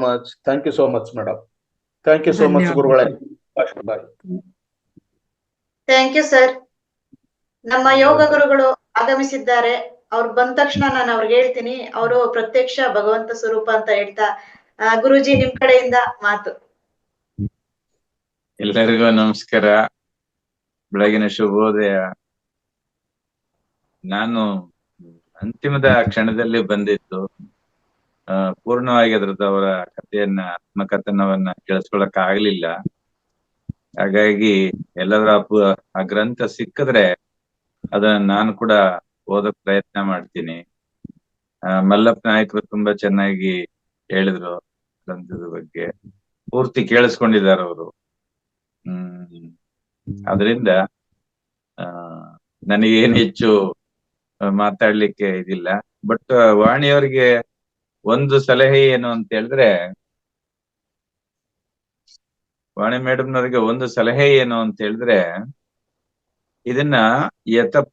much madam. Thank you so much ಗುರುಗಳೇ. ಬಾಯ್. Thank you sir. ನಮ್ಮ ಯೋಗ ಗುರುಗಳು ಆಗಮಿಸಿದ್ದಾರೆ. ಅವ್ರು ಬಂದ ತಕ್ಷಣ ನಾನು ಅವ್ರಿಗೆ ಹೇಳ್ತೀನಿ, ಅವರು ಪ್ರತ್ಯಕ್ಷ ಭಗವಂತ ಸ್ವರೂಪ ಅಂತ ಹೇಳ್ತಾ, ಗುರುಜಿ ನಿಮ್ ಕಡೆಯಿಂದ ಮಾತು. ಎಲ್ಲರಿಗೂ ನಮಸ್ಕಾರ, ಬೆಳಗಿನ ಶುಭೋದಯ. ನಾನು ಅಂತಿಮದ ಕ್ಷಣದಲ್ಲಿ ಬಂದಿದ್ದು, ಪೂರ್ಣವಾಗಿ ಅದ್ರದ್ದು ಅವರ ಕಥೆಯನ್ನ, ಆತ್ಮಕಥನವನ್ನ ಕೇಳಿಸ್ಕೊಳಕ್ ಆಗ್ಲಿಲ್ಲ. ಹಾಗಾಗಿ ಎಲ್ಲರ ಆ ಗ್ರಂಥ ಸಿಕ್ಕಿದ್ರೆ ಅದನ್ನ ನಾನು ಕೂಡ ಓದಕ್ ಪ್ರಯತ್ನ ಮಾಡ್ತೀನಿ. ಮಲ್ಲಪ್ಪ ನಾಯಕರು ತುಂಬಾ ಚೆನ್ನಾಗಿ ಹೇಳಿದ್ರು ಗ್ರಂಥದ ಬಗ್ಗೆ, ಪೂರ್ತಿ ಕೇಳಿಸ್ಕೊಂಡಿದ್ದಾರೆ ಅವರು. ಅದರಿಂದ ನನಗೇನು ಹೆಚ್ಚು ಮಾತಾಡ್ಲಿಕ್ಕೆ ಇದಿಲ್ಲ. ಬಟ್ ವಾಣಿಯವರಿಗೆ ಒಂದು ಸಲಹೆ ಏನು ಅಂತ ಹೇಳಿದ್ರೆ, ವಾಣಿ ಮೇಡಮ್ನವ್ರಿಗೆ ಒಂದು ಸಲಹೆ ಏನು ಅಂತ ಹೇಳಿದ್ರೆ, ಇದನ್ನ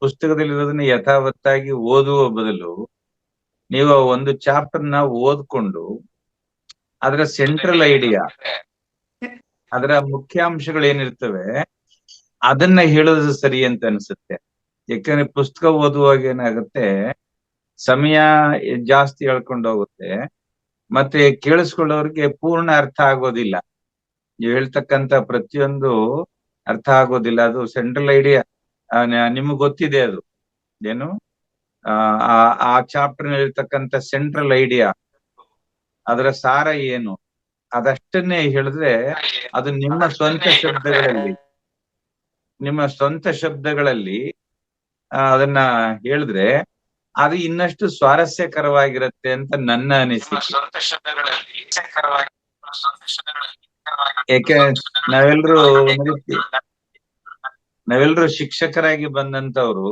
ಪುಸ್ತಕದಲ್ಲಿರೋದನ್ನ ಯಥಾವತ್ತಾಗಿ ಓದುವ ಬದಲು ನೀವು ಒಂದು ಚಾಪ್ಟರ್ನ ಓದ್ಕೊಂಡು ಅದರ ಸೆಂಟ್ರಲ್ ಐಡಿಯಾ, ಅದರ ಮುಖ್ಯಾಂಶಗಳು ಏನಿರ್ತವೆ ಅದನ್ನ ಹೇಳೋದು ಸರಿ ಅಂತ ಅನ್ಸುತ್ತೆ. ಯಾಕಂದ್ರೆ ಪುಸ್ತಕ ಓದುವಾಗ ಏನಾಗುತ್ತೆ, ಸಮಯ ಜಾಸ್ತಿ ಹೇಳ್ಕೊಂಡು ಹೋಗುತ್ತೆ, ಮತ್ತೆ ಕೇಳಿಸ್ಕೊಳ್ಳೋರ್ಗೆ ಪೂರ್ಣ ಅರ್ಥ ಆಗೋದಿಲ್ಲ. ನೀವು ಹೇಳ್ತಕ್ಕಂತ ಪ್ರತಿಯೊಂದು ಅರ್ಥ ಆಗೋದಿಲ್ಲ. ಅದು ಸೆಂಟ್ರಲ್ ಐಡಿಯಾ ನಿಮ್ಗೆ ಗೊತ್ತಿದೆ, ಅದು ಏನು ಆ ಚಾಪ್ಟರ್ ನಲ್ಲಿ ಇರ್ತಕ್ಕಂಥ ಸೆಂಟ್ರಲ್ ಐಡಿಯಾ, ಅದರ ಸಾರ ಏನು, ಅದಷ್ಟನ್ನೇ ಹೇಳಿದ್ರೆ ಅದು ನಿಮ್ಮ ಸ್ವಂತ ಶಬ್ದಗಳಲ್ಲಿ ಅದನ್ನ ಹೇಳಿದ್ರೆ ಅದು ಇನ್ನಷ್ಟು ಸ್ವಾರಸ್ಯಕರವಾಗಿರುತ್ತೆ ಅಂತ ನನ್ನ ಅನಿಸಿಕೆ. ಯಾಕೆ ನಾವೆಲ್ಲರೂ ಶಿಕ್ಷಕರಾಗಿ ಬಂದಂತವ್ರು,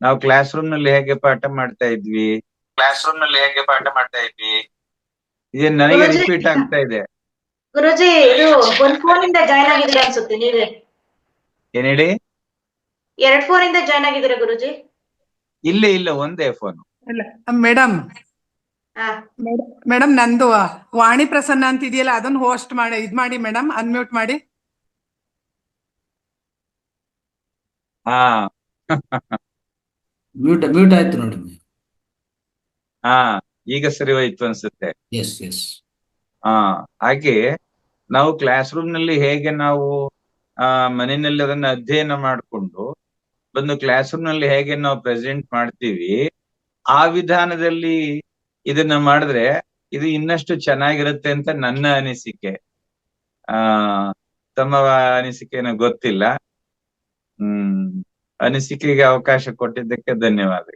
ನಾವು ಕ್ಲಾಸ್ ರೂಮ್ ನಲ್ಲಿ ಹೇಗೆ ಪಾಠ ಮಾಡ್ತಾ ಇದ್ವಿ, ಇದೇನ್ ನನಗೆ ರಿಪೀಟ್ ಆಗ್ತಾ ಇದೆ. ಗುರುಜಿ, ಇದು ಒಂದ್ ಫೋನ್ ಇಂದ ಜಾಯ್ನ್ ಆಗಿದ್ದೀರಾ ಅನ್ಸುತ್ತೆ ನೀವೇ. ಏನ್ ಹೇಳಿ? 2 ಫೋನ್ ಇಂದ ಜಾಯ್ನ್ ಆಗಿದ್ದೀರಾ ಗುರುಜಿ? ಇಲ್ಲ, ಒಂದೇ ಫೋನ್. ಇಲ್ಲ ಮೇಡಮ್, ಹಾ ಮೇಡಮ್ ನಂದು ವಾಣಿ ಪ್ರಸನ್ನ ಅಂತ ಇದೆಯಲ್ಲ, ಅದನ್ನ ಹೋಸ್ಟ್ ಮಾಡಿ ಇದ್ ಮಾಡಿ ಮೇಡಮ್, ಅನ್ಮ್ಯೂಟ್ ಮಾಡಿ. ಹಾ ಮ್ಯೂಟ್ ಆಯ್ತು ನೋಡಿ. ಹಾ ಈಗ ಸರಿ ಹೋಯ್ತು ಅನ್ಸುತ್ತೆ. ಎಸ್. ಹಾಗೆ ನಾವು ಕ್ಲಾಸ್ ರೂಮ್ ನಲ್ಲಿ ಹೇಗೆ ನಾವು ಮನೆಯಲ್ಲಿ ಅದನ್ನ ಅಧ್ಯಯನ ಮಾಡಿಕೊಂಡು ಬಂದು ಕ್ಲಾಸ್ ರೂಮ್ ನಲ್ಲಿ ಹೇಗೆ ನಾವು ಪ್ರೆಸೆಂಟ್ ಮಾಡ್ತೀವಿ, ಆ ವಿಧಾನದಲ್ಲಿ ಇದನ್ನ ಮಾಡಿದ್ರೆ ಇದು ಇನ್ನಷ್ಟು ಚೆನ್ನಾಗಿರುತ್ತೆ ಅಂತ ನನ್ನ ಅನಿಸಿಕೆ. ತಮ್ಮ ಅನಿಸಿಕೆನ ಗೊತ್ತಿಲ್ಲ. ಅನಿಸಿಕೆಗೆ ಅವಕಾಶ ಕೊಟ್ಟಿದ್ದಕ್ಕೆ ಧನ್ಯವಾದ.